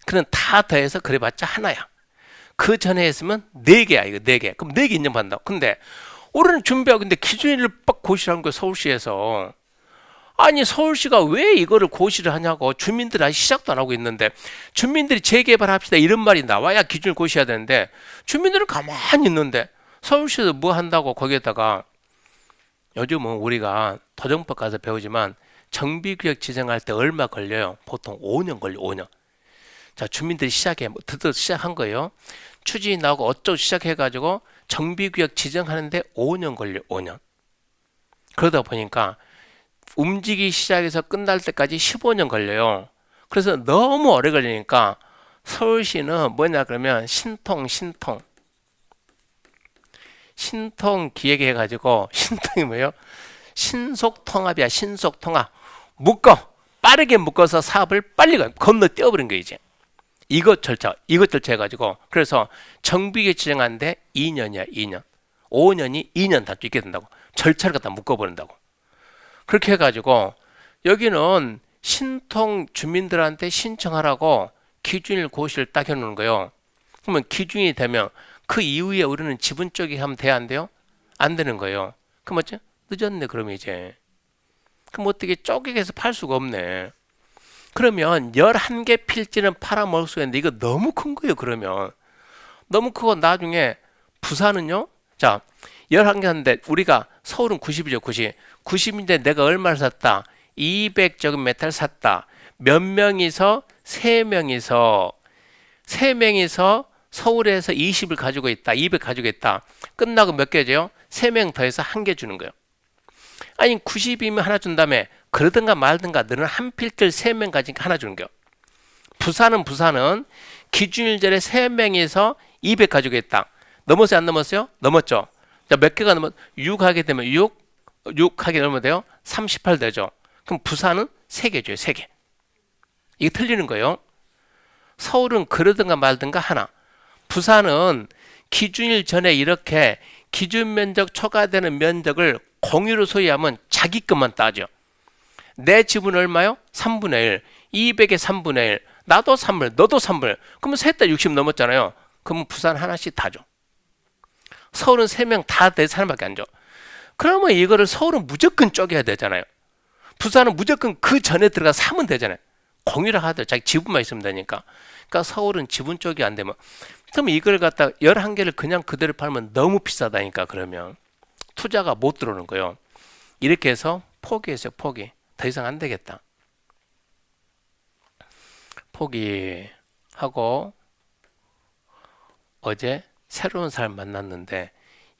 그는 다 더해서 그래봤자 하나야. 그 전에 했으면 4개야. 이거 4개. 그럼 4개 인정받는다. 근데 우리는 준비하고 근데 기준일을 빡 고시하는 거예요. 서울시에서. 아니 서울시가 왜 이거를 고시를 하냐고. 주민들 아직 시작도 안 하고 있는데 주민들이 재개발합시다 이런 말이 나와야 기준을 고시해야 되는데 주민들은 가만히 있는데 서울시에서 뭐 한다고 거기에다가 요즘은 우리가 도정법 가서 배우지만 정비구역 지정할 때 얼마 걸려요? 보통 5년 걸려. 5년. 자, 주민들이 드디어 시작한 거예요. 추진이 나오고 어쩌고 시작해가지고 정비구역 지정하는데 5년 걸려. 5년. 그러다 보니까 움직이기 시작해서 끝날 때까지 15년 걸려요. 그래서 너무 오래 걸리니까 서울시는 뭐냐 그러면 신통 기획해가지고 신통이 뭐예요? 신속통합이야. 신속통합. 빠르게 묶어서 사업을 빨리 건너뛰어버린 거예요. 이제 이것 절차 해가지고 그래서 정비계 지정하는데 2년이야. 2년. 5년이 2년 다 뛰게 된다고. 절차를 갖다 묶어버린다고. 그렇게 해가지고 여기는 신통 주민들한테 신청하라고 기준일 고시를 딱 해놓는 거예요. 그러면 기준이 되면 그 이후에 우리는 지분 쪽이 하면 돼야 안 돼요? 안 되는 거예요. 그럼 어째? 늦었네. 그럼 이제. 그럼 어떻게 쪼개서 팔 수가 없네. 그러면 11개 필지는 팔아먹을 수가 있는데 이거 너무 큰 거예요. 그러면 너무 크고 나중에 부산은요. 자 11개 하는데 우리가 서울은 90이죠. 90인데 내가 얼마를 샀다? 200제곱미터를 샀다. 몇 명이서? 3명이서 서울에서 20을 가지고 있다. 200 가지고 있다. 끝나고 몇 개죠? 3명 더해서 1개 주는 거예요. 아니 90이면 하나 준 다음에 그러든가 말든가 너는 한 필들 3명 가지니까 하나 주는 거예요. 부산은 기준일 전에 3명에서 200 가지고 있다. 넘었어요? 안 넘었어요? 넘었죠. 자, 몇 개가 넘었? 6 하게 되면 6 하게 되면 돼요? 38 되죠. 그럼 부산은 3개 줘요. 3개. 이게 틀리는 거예요. 서울은 그러든가 말든가 하나. 부산은 기준일 전에 이렇게 기준 면적 초과되는 면적을 공유로 소유하면 자기 것만 따죠. 내 지분 얼마요? 3분의 1. 200의 3분의 1. 나도 3분의 1, 너도 3분의 1. 그러면 셋 다 60 넘었잖아요. 그러면 부산 하나씩 다 줘. 서울은 3명 다 내 사람밖에 안 줘. 그러면 이거를 서울은 무조건 쪼개야 되잖아요. 부산은 무조건 그 전에 들어가 사면 되잖아요. 공유를 하더라도 자기 지분만 있으면 되니까. 그러니까 서울은 지분 쪽이 안 되면 그럼 이걸 갖다 11개를 그냥 그대로 팔면 너무 비싸다니까. 그러면 투자가 못 들어오는 거예요. 이렇게 해서 포기했어요. 포기. 더 이상 안 되겠다. 포기하고 어제 새로운 사람 만났는데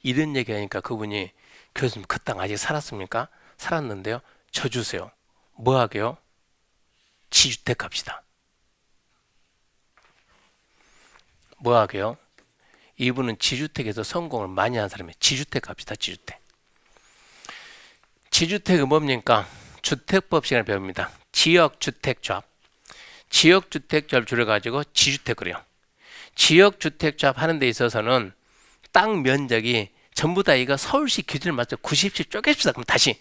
이런 얘기하니까 그분이 교수님 그 땅 아직 살았습니까? 살았는데요. 저 주세요. 뭐 하게요? 지주택 갑시다. 뭐 하게요? 이분은 지주택에서 성공을 많이 한 사람이에요. 지주택 갑시다. 지주택. 지주택은 뭡니까? 주택법 시간을 배웁니다. 지역주택조합. 지역주택조합을 줄여가지고 지주택을 해요. 지역주택조합 하는 데 있어서는 땅 면적이 전부 다 이거 서울시 기준을 맞춰 90씩 쪼개십시다. 그럼 다시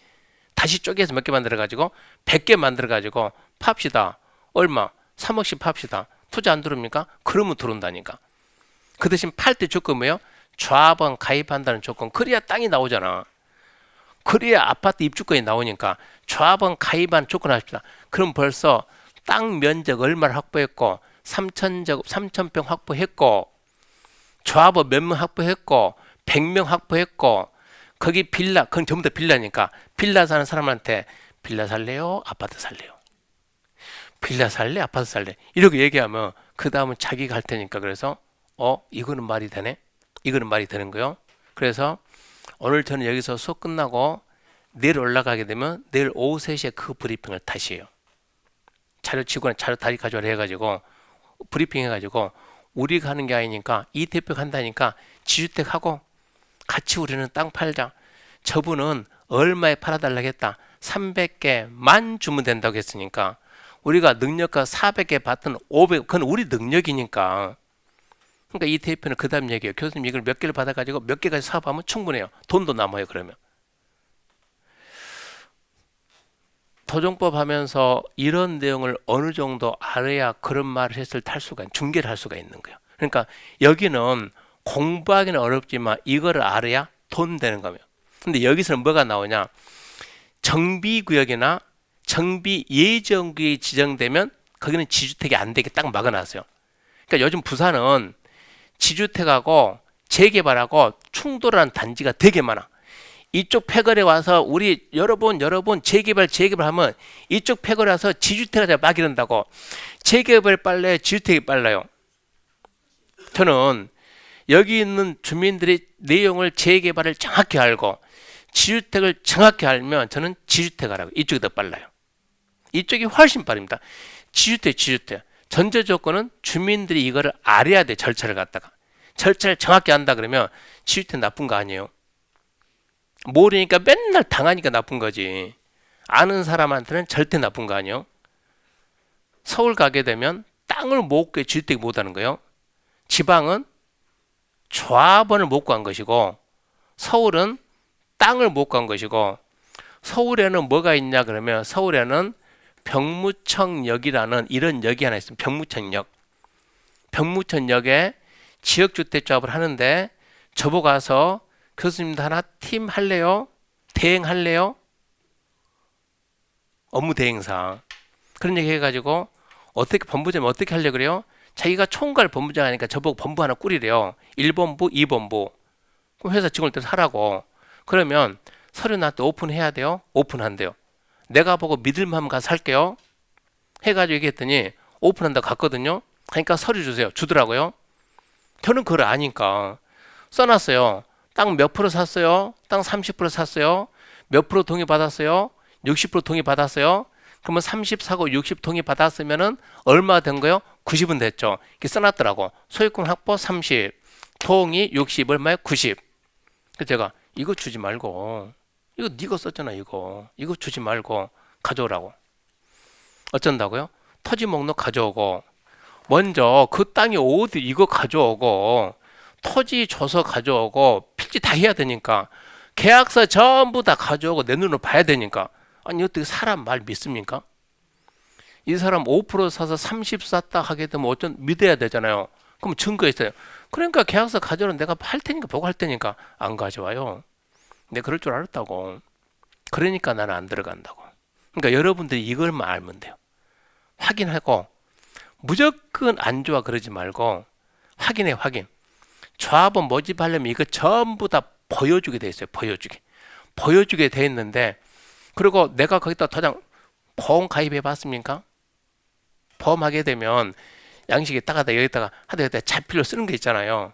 쪼개서 몇 개 만들어가지고 100개 만들어가지고 팝시다. 얼마? 3억씩 팝시다. 투자 안 들어옵니까? 그러면 들어온다니까. 그 대신 팔 때 조건 뭐예요? 조합원 가입한다는 조건. 그래야 땅이 나오잖아. 그래야 아파트 입주권이 나오니까 조합원 가입한 조건 하십시다. 그럼 벌써 땅 면적 얼마를 확보했고 3,000평 확보했고 조합원 몇 명 확보했고 100명 확보했고 거기 빌라, 그건 전부 다 빌라니까 빌라 사는 사람한테 빌라 살래요? 아파트 살래요? 빌라 살래? 아파트 살래? 이렇게 얘기하면 그 다음은 자기가 할 테니까 그래서 이거는 말이 되네? 이거는 말이 되는 거요. 그래서 오늘 저는 여기서 수업 끝나고 내일 올라가게 되면 내일 오후 3시에 그 브리핑을 다시 해요. 자료 직원에 자료 다시 가져와라 해가지고 브리핑 해가지고 우리가 하는 게 아니니까 이 대표가 한다니까 지주택하고 같이 우리는 땅 팔자. 저분은 얼마에 팔아달라고 했다. 300개만 주면 된다고 했으니까 우리가 능력가 400개 받든 500, 그건 우리 능력이니까. 그러니까 이 대표는 그 다음 얘기예요. 교수님 이걸 몇 개를 받아가지고 몇 개까지 사업하면 충분해요. 돈도 남아요. 그러면. 토종법 하면서 이런 내용을 어느 정도 알아야 그런 말을 했을 중계를 할 수가 있는 거예요. 그러니까 여기는 공부하기는 어렵지만 이거를 알아야 돈 되는 거예요. 근데 여기서는 뭐가 나오냐? 정비구역이나 정비 예정구역이 지정되면 거기는 지주택이 안 되게 딱 막아놨어요. 그러니까 요즘 부산은 지주택하고 재개발하고 충돌하는 단지가 되게 많아. 이쪽 패거리에 와서 우리 여러분 재개발 하면 이쪽 패거리에 와서 지주택을 막 이런다고. 재개발 빨라요? 지주택이 빨라요? 저는 여기 있는 주민들이 내용을 재개발을 정확히 알고 지주택을 정확히 알면 저는 지주택하라고. 이쪽이 더 빨라요. 이쪽이 훨씬 빠릅니다. 지주택. 전제 조건은 주민들이 이거를 알아야 돼. 절차를 갖다가. 절차를 정확히 안다 그러면 지주택 나쁜 거 아니에요. 모르니까 맨날 당하니까 나쁜 거지. 아는 사람한테는 절대 나쁜 거 아니에요. 서울 가게 되면 땅을 못 구해 주택 못 하는 거예요. 지방은 조합원을 못 구한 것이고 서울은 땅을 못 구한 것이고 서울에는 뭐가 있냐 그러면 서울에는 병무청역이라는 이런 역이 하나 있습니다. 병무청역에 지역주택조합을 하는데 저보고 가서 교수님도 하나 팀 할래요? 대행할래요? 업무 대행상 그런 얘기 해가지고 어떻게 본부장이 어떻게 하려고 그래요? 자기가 총괄 본부장 하니까 저보고 본부 하나 꾸리래요. 1본부, 2본부. 그럼 회사 직원들 하라고. 그러면 서류 나한테 오픈해야 돼요? 오픈한대요. 내가 보고 믿을만 가서 할게요. 해가지고 얘기했더니 오픈한다고 갔거든요. 그러니까 서류 주세요. 주더라고요. 저는 그걸 아니까 써놨어요. 땅 몇 프로 샀어요? 땅 30% 샀어요? 몇 프로 동의 받았어요? 60% 동의 받았어요? 그러면 30 사고 60 동의 받았으면은 얼마 된 거요? 90은 됐죠. 이렇게 써놨더라고. 소유권 확보 30, 동의 60, 얼마에 90. 그래서 제가 이거 주지 말고 이거 네가 썼잖아 이거 주지 말고 가져오라고. 어쩐다고요? 토지 목록 가져오고 먼저 그 땅이 어디 이거 가져오고 토지 줘서 가져오고 필지 다 해야 되니까 계약서 전부 다 가져오고 내 눈으로 봐야 되니까 아니 어떻게 사람 말 믿습니까? 이 사람 5% 사서 30 샀다 하게 되면 어쩐 믿어야 되잖아요. 그럼 증거 있어요. 그러니까 계약서 가져오면 내가 할 테니까 보고 할 테니까 안 가져와요. 내가 그럴 줄 알았다고. 그러니까 나는 안 들어간다고. 그러니까 여러분들이 이걸만 알면 돼요. 확인하고 무조건 안 좋아 그러지 말고 확인. 조합원 모집하려면 이거 전부 다 보여주게 돼 있어요. 보여주게 돼 있는데 그리고 내가 거기다 도장 보험 가입해 봤습니까? 보험하게 되면 양식에 따가다 여기다가 하다 자필로 쓰는 게 있잖아요.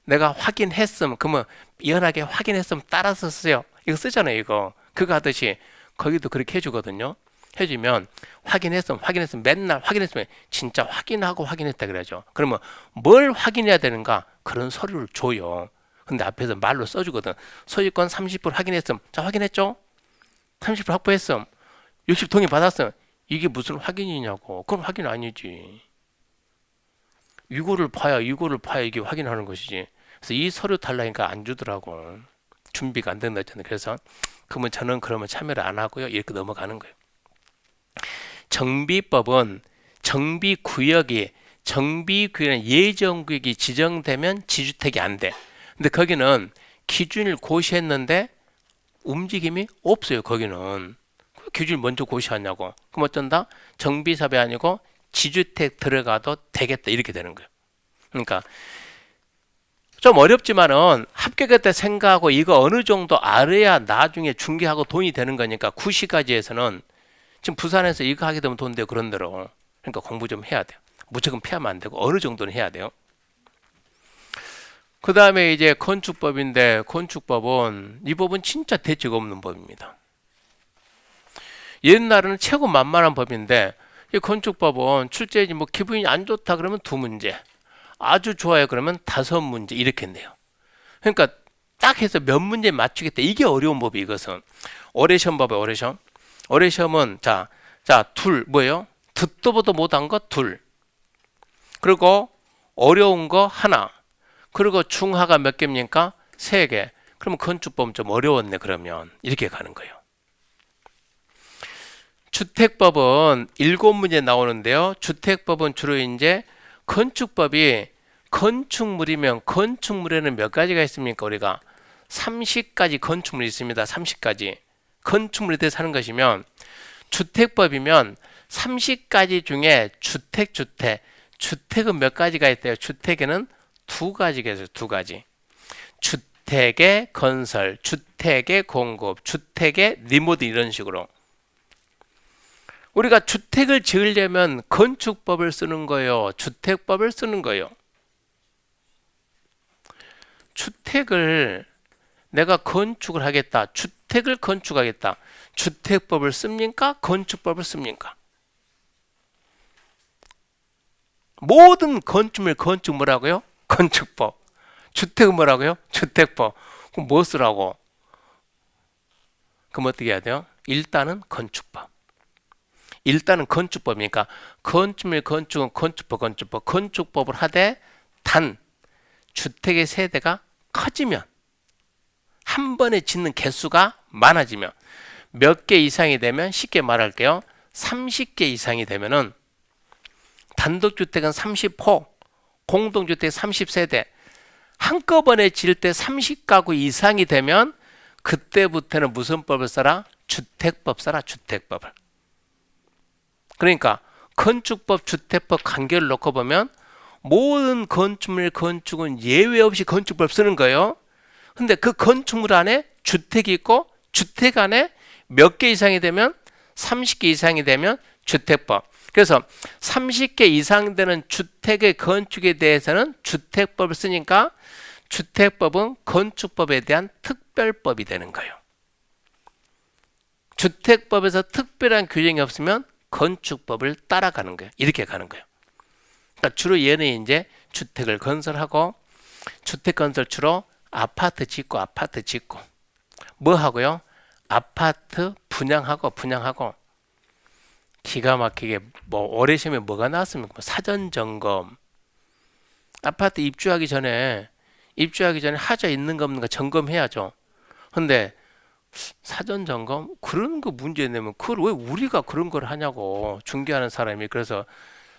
내가 확인했음 그러면 미연하게 확인했음 따라서 쓰세요. 이거 쓰잖아요. 이거 그거 하듯이 거기도 그렇게 해주거든요. 해주면 확인했으면 맨날 확인했으면 진짜 확인하고 확인했다 그래야죠. 그러면 뭘 확인해야 되는가? 그런 서류를 줘요. 근데 앞에서 말로 써주거든. 소유권 30% 확인했음. 자, 확인했죠? 30% 확보했음. 60 동의 받았음. 이게 무슨 확인이냐고. 그건 확인 아니지. 이거를 봐야 이게 확인하는 것이지. 그래서 이 서류 달라니까 안 주더라고. 준비가 안 된다 했잖아요. 그래서 그러면 저는 참여를 안 하고요. 이렇게 넘어가는 거예요. 정비법은 정비구역은 예정구역이 지정되면 지주택이 안 돼. 근데 거기는 기준을 고시했는데 움직임이 없어요. 거기는 기준을 먼저 고시하냐고. 그럼 어쩐다? 정비사업이 아니고 지주택 들어가도 되겠다 이렇게 되는 거예요. 그러니까 좀 어렵지만은 합격했다 생각하고 이거 어느 정도 알아야 나중에 중개하고 돈이 되는 거니까 구시가지에서는 지금 부산에서 이거 하게 되면 돈 되고 그런 대로. 그러니까 공부 좀 해야 돼요. 무조건 피하면 안 되고 어느 정도는 해야 돼요. 그 다음에 이제 건축법인데 건축법은 이 법은 진짜 대책 없는 법입니다. 옛날에는 최고 만만한 법인데 이 건축법은 출제지 뭐 기분이 안 좋다 그러면 2문제, 아주 좋아요 그러면 5문제 이렇게 내요. 그러니까 딱 해서 몇 문제 맞추겠다. 이게 어려운 법이 이것은. 어레션 법이에요. 어레션. 어레션은 자 둘 뭐예요? 듣도 보도 못한 거 둘. 그리고 어려운 거 하나. 그리고 중하가 몇 개입니까? 3개. 그러면 건축법은 좀 어려웠네 그러면. 이렇게 가는 거예요. 주택법은 7문제 나오는데요. 주택법은 주로 이제 건축법이 건축물이면 건축물에는 몇 가지가 있습니까? 우리가 30가지 건축물이 있습니다. 30가지. 건축물에 대해서 하는 것이면 주택법이면 30가지 중에 주택은 몇 가지가 있대요. 주택에는 2가지가 있어요. 2가지. 주택의 건설, 주택의 공급, 주택의 리모델 이런 식으로. 우리가 주택을 지으려면 건축법을 쓰는 거예요. 주택법을 쓰는 거예요. 주택을 내가 건축을 하겠다. 주택을 건축하겠다. 주택법을 씁니까? 건축법을 씁니까? 모든 건축물 건축 뭐라고요? 건축법. 주택은 뭐라고요? 주택법. 그럼 뭐 쓰라고? 그럼 어떻게 해야 돼요? 일단은 건축법. 일단은 건축법이니까 건축물 건축은 건축법을 하되 단 주택의 세대가 커지면 한 번에 짓는 개수가 많아지면 몇 개 이상이 되면 쉽게 말할게요. 30개 이상이 되면은 단독주택은 30호, 공동주택 30세대 한꺼번에 지을 때 30가구 이상이 되면 그때부터는 무슨 법을 써라? 주택법 써라. 주택법을. 그러니까 건축법, 주택법 관계를 놓고 보면 모든 건축물 건축은 예외 없이 건축법 쓰는 거예요. 근데 그 건축물 안에 주택이 있고 주택 안에 몇 개 이상이 되면 30개 이상이 되면 주택법. 그래서 30개 이상 되는 주택의 건축에 대해서는 주택법을 쓰니까 주택법은 건축법에 대한 특별법이 되는 거예요. 주택법에서 특별한 규정이 없으면 건축법을 따라가는 거예요. 이렇게 가는 거예요. 그러니까 주로 얘는 이제 주택을 건설하고 주택 건설 주로 아파트 짓고 뭐 하고요? 아파트 분양하고 기가 막히게 뭐 올해 시험에 뭐가 나왔습니까? 사전 점검. 아파트 입주하기 전에 하자 있는 거 없는 거 점검해야죠. 근데 사전 점검 그런 거 문제 내면 그걸 왜 우리가 그런 걸 하냐고 중개하는 사람이. 그래서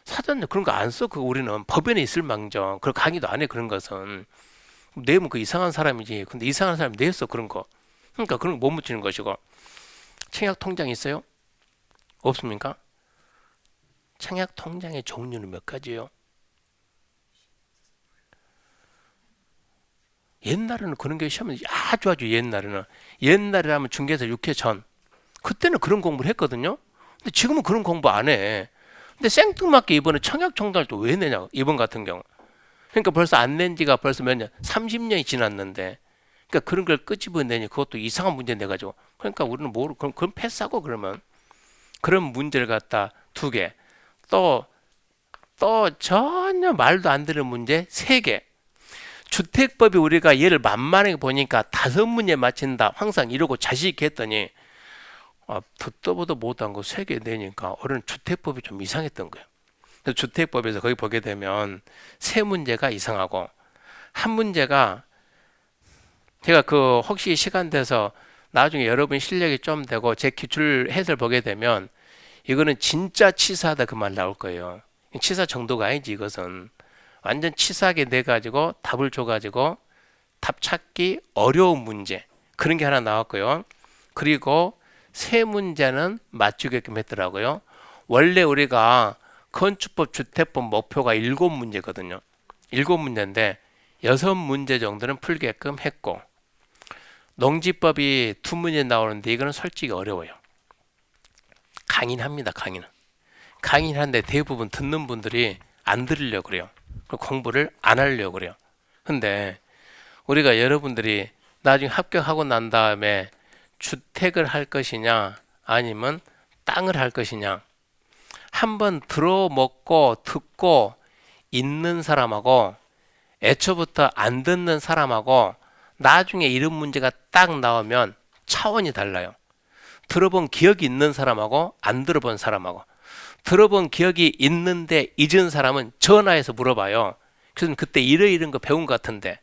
사전 그런 거 안 써. 그 우리는 법원에 있을 망정. 그걸 강의도 안 해. 그런 것은 내면 그 이상한 사람이지. 근데 이상한 사람이 냈어 그런 거. 그러니까 그런 거 못 묻히는 것이고. 청약 통장 있어요? 없습니까? 청약 통장의 종류는 몇 가지예요? 옛날에는 그런 게 시험에 아주 옛날이라면 중개사 6회 전 그때는 그런 공부를 했거든요. 근데 지금은 그런 공부 안 해. 근데 생뚱맞게 이번에 청약 통장을 또 왜 내냐? 이번 같은 경우. 그러니까 벌써 안 낸 지가 벌써 몇 년? 30년이 지났는데. 그러니까 그런 걸 끄집어내니 그것도 이상한 문제 내가지고. 그러니까 우리는 그럼 패스하고 그러면. 그런 문제를 갖다 2개. 또 전혀 말도 안 되는 문제 3개. 주택법이 우리가 얘를 만만하게 보니까 5문제 맞힌다. 항상 이러고 자신 있게 했더니 듣도 보도 못한 거 3개 내니까 어른 주택법이 좀 이상했던 거예요. 그래서 주택법에서 거기 보게 되면 3문제가 이상하고 한 문제가 제가 혹시 시간 돼서 나중에 여러분 실력이 좀 되고 제 기출 해설 보게 되면 이거는 진짜 치사하다 그 말 나올 거예요. 치사 정도가 아니지. 이것은 완전 치사하게 내가지고 답을 줘가지고 답 찾기 어려운 문제 그런 게 하나 나왔고요. 그리고 3문제는 맞추게끔 했더라고요. 원래 우리가 건축법 주택법 목표가 7문제거든요 7문제인데 6문제 정도는 풀게끔 했고 농지법이 2문제 나오는데 이거는 솔직히 어려워요. 강인합니다. 강인한데 대부분 듣는 분들이 안 들으려고 그래요. 공부를 안 하려고 그래요. 근데 우리가 여러분들이 나중에 합격하고 난 다음에 주택을 할 것이냐 아니면 땅을 할 것이냐 한번 들어먹고 듣고 있는 사람하고 애초부터 안 듣는 사람하고 나중에 이런 문제가 딱 나오면 차원이 달라요. 들어본 기억이 있는 사람하고 안 들어본 사람하고 들어본 기억이 있는데 잊은 사람은 전화해서 물어봐요. 그래서 그때 이런 거 배운 것 같은데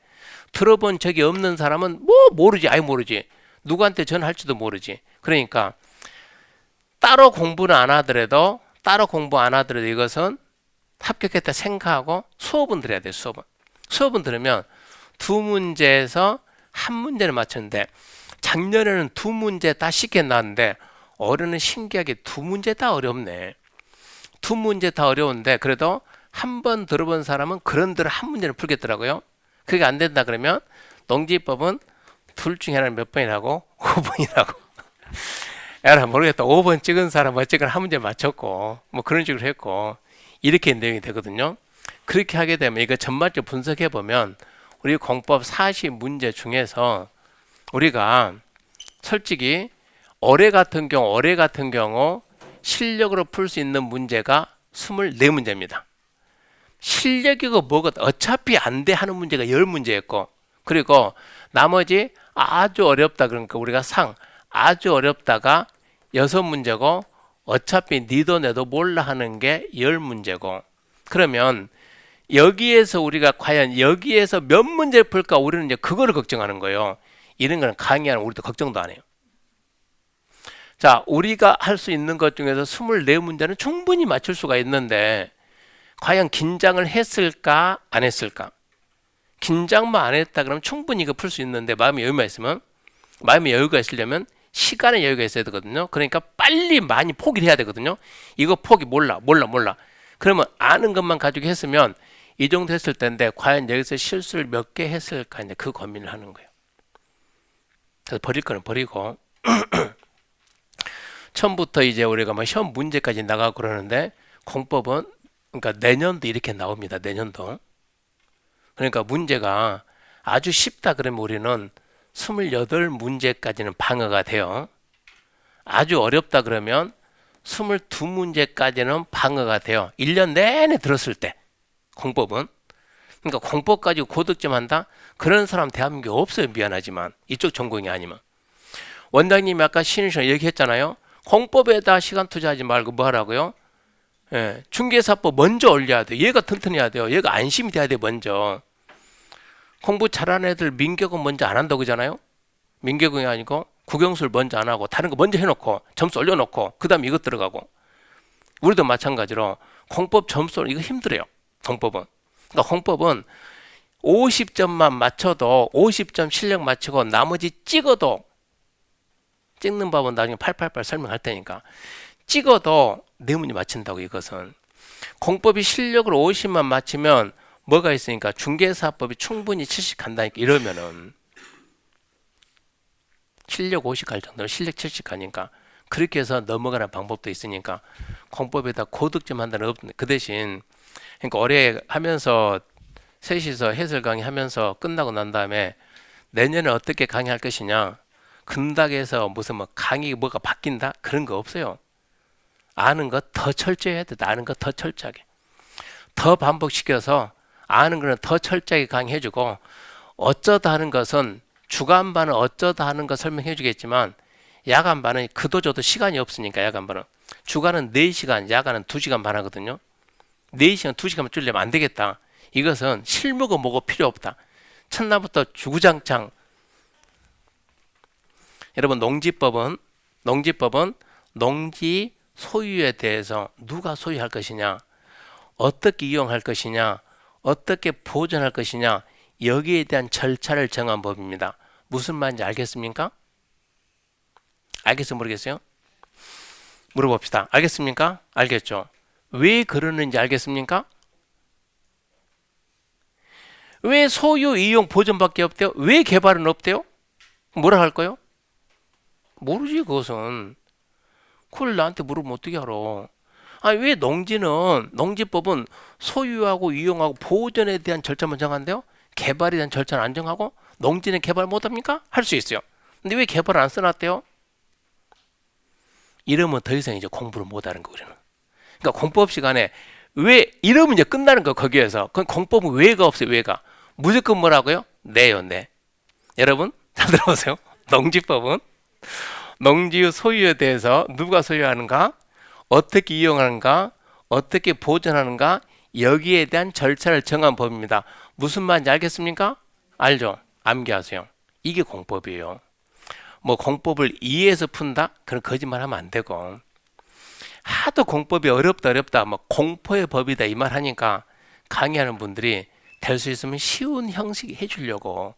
들어본 적이 없는 사람은 모르지. 아예 모르지. 누구한테 전화할지도 모르지. 그러니까 따로 공부 안 하더라도 이것은 합격했다 생각하고 수업은 들어야 돼요. 수업은 들으면 2문제에서 1문제를 맞췄는데 작년에는 2문제 다 쉽게 나왔는데 올해는 신기하게 2문제 다 어렵네. 2문제 다 어려운데 그래도 한 번 들어본 사람은 그런대로 1문제를 풀겠더라고요. 그게 안 된다 그러면 농지법은 둘 중에 하나는 몇 번이라고? 5번이라고. 에라 모르겠다. 5번 찍은 사람 어쨌거나 1문제 맞췄고 뭐 그런 식으로 했고 이렇게 내용이 되거든요. 그렇게 하게 되면 이거 전반적으로 분석해 보면 우리 공법 40문제 중에서 우리가 솔직히 올해 같은 경우 실력으로 풀 수 있는 문제가 24문제입니다. 실력이고 뭐가 어차피 안 돼 하는 문제가 10문제였고 그리고 나머지 아주 어렵다 그러니까 우리가 아주 어렵다가 6문제고 어차피 니도 내도 몰라 하는 게 10문제고 그러면 여기에서 우리가 과연 여기에서 몇 문제를 풀까 우리는 이제 그거를 걱정하는 거예요. 이런 거는 강의하는 우리도 걱정도 안 해요. 자, 우리가 할 수 있는 것 중에서 24문제는 충분히 맞출 수가 있는데 과연 긴장을 했을까 안 했을까? 긴장만 안 했다 그러면 충분히 이거 풀 수 있는데 마음의 여유가 있으려면 시간의 여유가 있어야 되거든요. 그러니까 빨리 많이 포기를 해야 되거든요. 이거 포기 몰라. 그러면 아는 것만 가지고 했으면 이 정도 했을 텐데 과연 여기서 실수를 몇 개 했을까 이제 그 고민을 하는 거예요. 그래서 버릴 거는 버리고 처음부터 이제 우리가 뭐 시험 문제까지 나가고 그러는데 공법은 그러니까 내년도 이렇게 나옵니다. 내년도. 그러니까 문제가 아주 쉽다 그러면 우리는 28문제까지는 방어가 돼요. 아주 어렵다 그러면 22문제까지는 방어가 돼요. 1년 내내 들었을 때 공법은. 그러니까 공법 가지고 고득점 한다? 그런 사람 대한민국에 없어요. 미안하지만 이쪽 전공이 아니면. 원장님이 아까 쉬는 시간에 얘기했잖아요. 공법에다 시간 투자하지 말고 뭐 하라고요? 중개사법 먼저 올려야 돼. 얘가 튼튼해야 돼요. 얘가 안심이 돼야 돼. 먼저. 공부 잘하는 애들 민격은 먼저 안 한다고 그러잖아요. 민격이 아니고 국영수를 먼저 안 하고 다른 거 먼저 해놓고 점수 올려놓고 그 다음에 이것 들어가고 우리도 마찬가지로 공법 점수 이거 힘들어요. 공법은. 그러니까 공법은 50점만 맞춰도 50점 실력 맞추고 나머지 찍어도 찍는 법은 나중에 888 설명할 테니까 찍어도 네 문제 맞춘다고 이것은. 공법이 실력으로 50만 맞추면 뭐가 있으니까 중개사법이 충분히 70 간다니까 이러면은 실력 50 갈 정도로 실력 70 가니까 그렇게 해서 넘어가는 방법도 있으니까 공법에다 고득점 한다는 없는데 그 대신 그러니까 올해 하면서 셋이서 해설 강의 하면서 끝나고 난 다음에 내년에 어떻게 강의할 것이냐 근닥에서 무슨 뭐 강의 뭐가 바뀐다 그런 거 없어요. 아는 것 더 철저히 해야 돼. 아는 것 더 철저하게. 더 반복시켜서 아는 거는 더 철저하게 강의해주고, 어쩌다 하는 것은 주간반은 어쩌다 하는 거 설명해 주겠지만, 야간반은 그도 저도 시간이 없으니까. 야간반은 주간은 4시간, 야간은 2시간 반 하거든요. 4시간 2시간만 줄이려면 안 되겠다. 이것은 실무고 뭐고 필요 없다. 첫날부터 주구장창. 여러분, 농지법은 농지 소유에 대해서 누가 소유할 것이냐, 어떻게 이용할 것이냐, 어떻게 보존할 것이냐, 여기에 대한 절차를 정한 법입니다. 무슨 말인지 알겠습니까? 알겠어요? 모르겠어요? 물어봅시다. 알겠습니까? 알겠죠? 왜 그러는지 알겠습니까? 왜 소유, 이용, 보존밖에 없대요? 왜 개발은 없대요? 뭐라 할까요? 모르지, 그것은. 그걸 나한테 물으면 어떻게 알아? 아니, 왜 농지법은 소유하고 이용하고 보존에 대한 절차만 정한대요? 개발에 대한 절차는 안 정하고? 농지는 개발 못합니까? 할 수 있어요. 근데 왜 개발을 안 써놨대요? 이러면 더 이상 이제 공부를 못하는 거, 우리는. 그러니까 공법 시간에 왜 이러면 이제 끝나는 거, 거기에서. 그럼 공법은 왜가 없어요. 왜가 무조건 뭐라고요? 네요, 네. 여러분 잘 들어보세요. 농지법은 농지 소유에 대해서 누가 소유하는가, 어떻게 이용하는가, 어떻게 보존하는가, 여기에 대한 절차를 정한 법입니다. 무슨 말인지 알겠습니까? 알죠? 암기하세요. 이게 공법이에요. 뭐 공법을 이해해서 푼다? 그런 거짓말 하면 안 되고, 하도 공법이 어렵다 뭐 공포의 법이다 이 말 하니까 강의하는 분들이 될 수 있으면 쉬운 형식 해주려고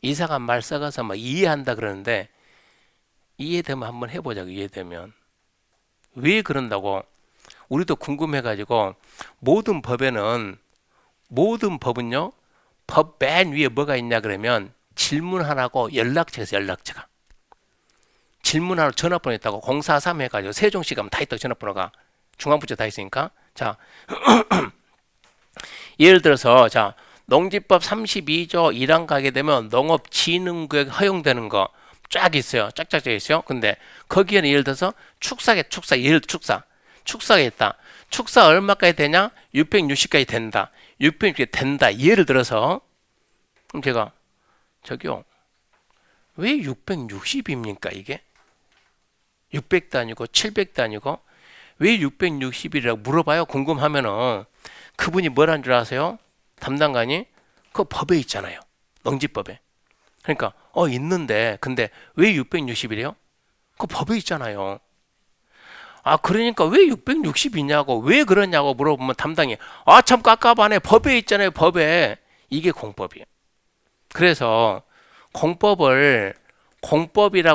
이상한 말 써가서 막 이해한다 그러는데, 이해되면 한번 해보자고. 이해되면 왜 그런다고 우리도 궁금해가지고, 모든 법은요, 법 맨 위에 뭐가 있냐 그러면 질문 하나고 연락처가 있어요. 연락처가. 질문 하나 전화번호 있다고. 043 해가지고 세종시 가면 다 있다고. 전화번호가 중앙부처 다 있으니까. 자 예를 들어서, 자 농지법 32조 1항 가게 되면 농업진흥구역 허용되는 거 쫙 있어요. 쫙쫙 있어요. 근데 거기에는 예를 들어서 축사가 있다. 축사 얼마까지 되냐? 660까지 된다. 660까지 된다. 예를 들어서. 그럼 제가, 저기요, 왜 660입니까 이게? 600도 아니고 700도 아니고 왜 660이라고 물어봐요. 궁금하면은. 그분이 뭐라는 줄 아세요? 담당관이 그 법에 있잖아요. 농지법에. 그러니까 있는데, 근데 왜 660이래요? 그 법에 있잖아요. 아, 그러니까 왜 660이냐고, 왜 그러냐고 물어보면 담당이, 아, 참 깝깝하네, 법에 있잖아요. 법에. 이게 공법이에요. 그래서 공법이라고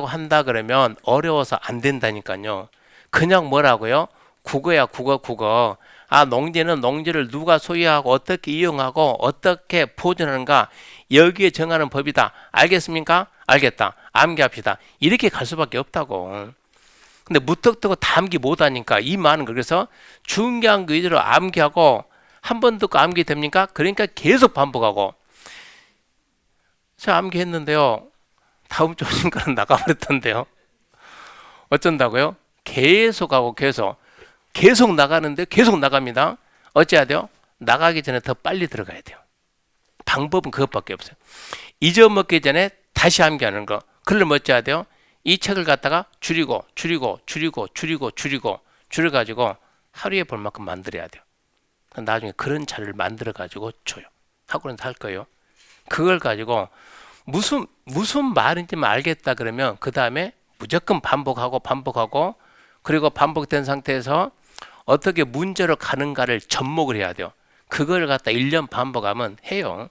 한다 그러면 어려워서 안 된다니까요. 그냥 뭐라고요? 국어야, 국어. 아, 농지는 농지를 누가 소유하고 어떻게 이용하고 어떻게 보존하는가, 여기에 정하는 법이다. 알겠습니까? 알겠다. 암기합시다. 이렇게 갈 수밖에 없다고. 근데 무턱대고 다 암기 못하니까 이 많은 거. 그래서 중요한 거 위주로 암기하고, 한 번 듣고 암기 됩니까? 그러니까 계속 반복하고. 자, 암기했는데요, 다음 주 오니까는 나가버렸던데요. 어쩐다고요? 계속하고 계속 나가는데 계속 나갑니다. 어찌해야 돼요? 나가기 전에 더 빨리 들어가야 돼요. 방법은 그것밖에 없어요. 잊어먹기 전에 다시 암기하는 거. 그러려면 어찌해야 돼요? 이 책을 갖다가 줄여가지고 하루에 볼 만큼 만들어야 돼요. 나중에 그런 자료를 만들어가지고 줘요. 학원에서 할 거예요. 그걸 가지고 무슨 말인지만 알겠다 그러면 그 다음에 무조건 반복하고, 그리고 반복된 상태에서 어떻게 문제로 가는가를 접목을 해야 돼요. 그걸 갖다 1년 반복하면 해요.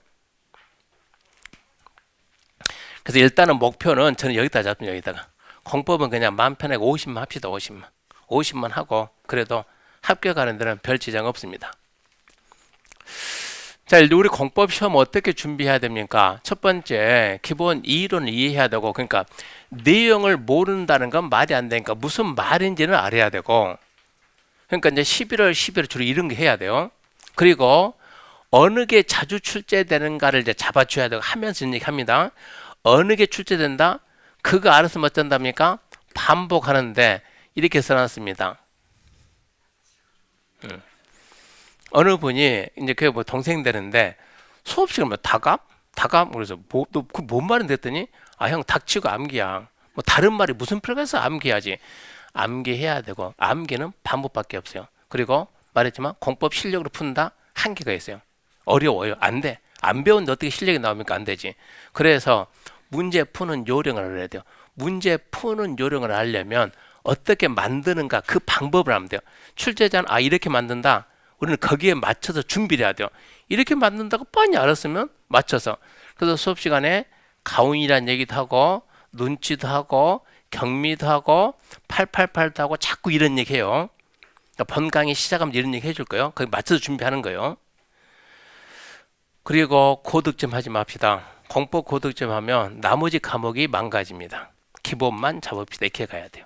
그래서 일단은 목표는 저는 여기다 잡습니다. 여기다가 공법은 그냥 마음 편하게 50만 합시다. 50만 하고, 그래도 합격하는 데는 별 지장 없습니다. 자, 우리 공법 시험 어떻게 준비해야 됩니까? 첫 번째, 기본 이론을 이해해야 되고, 그러니까 내용을 모른다는 건 말이 안 되니까 무슨 말인지는 알아야 되고, 그러니까 이제 11월 주로 이런 게 해야 돼요. 그리고 어느 게 자주 출제되는가를 이제 잡아줘야 되고, 하면서 얘기합니다. 어느 게 출제된다? 그거 알았으면 어쩐답니까? 반복하는데 이렇게 써놨습니다. 어느 분이 이제 그게 뭐 동생 되는데 수업 시간 뭐 다감 그래서 뭐너그뭔 말인데 했더니 아 형 닥치고 암기야. 뭐 다른 말이 무슨 필요가 있어 암기하지. 암기해야 되고 암기는 방법밖에 없어요. 그리고 말했지만 공법 실력으로 푼다 한계가 있어요. 어려워요. 안 돼. 안 배웠는데 어떻게 실력이 나옵니까? 안 되지. 그래서 문제 푸는 요령을 알아야 돼요. 문제 푸는 요령을 알려면 어떻게 만드는가 그 방법을 하면 돼요. 출제자는 아 이렇게 만든다. 우리는 거기에 맞춰서 준비를 해야 돼요. 이렇게 만든다고 뻔히 알았으면 맞춰서. 그래서 수업 시간에 가운이라는 얘기도 하고 눈치도 하고 경미도 하고 888도 하고 자꾸 이런 얘기 해요. 그러니까 본강의 시작하면 이런 얘기 해줄 거예요. 거기 맞춰서 준비하는 거예요. 그리고 고득점 하지 맙시다. 공법 고득점 하면 나머지 과목이 망가집니다. 기본만 잡읍시다. 이렇게 가야 돼요.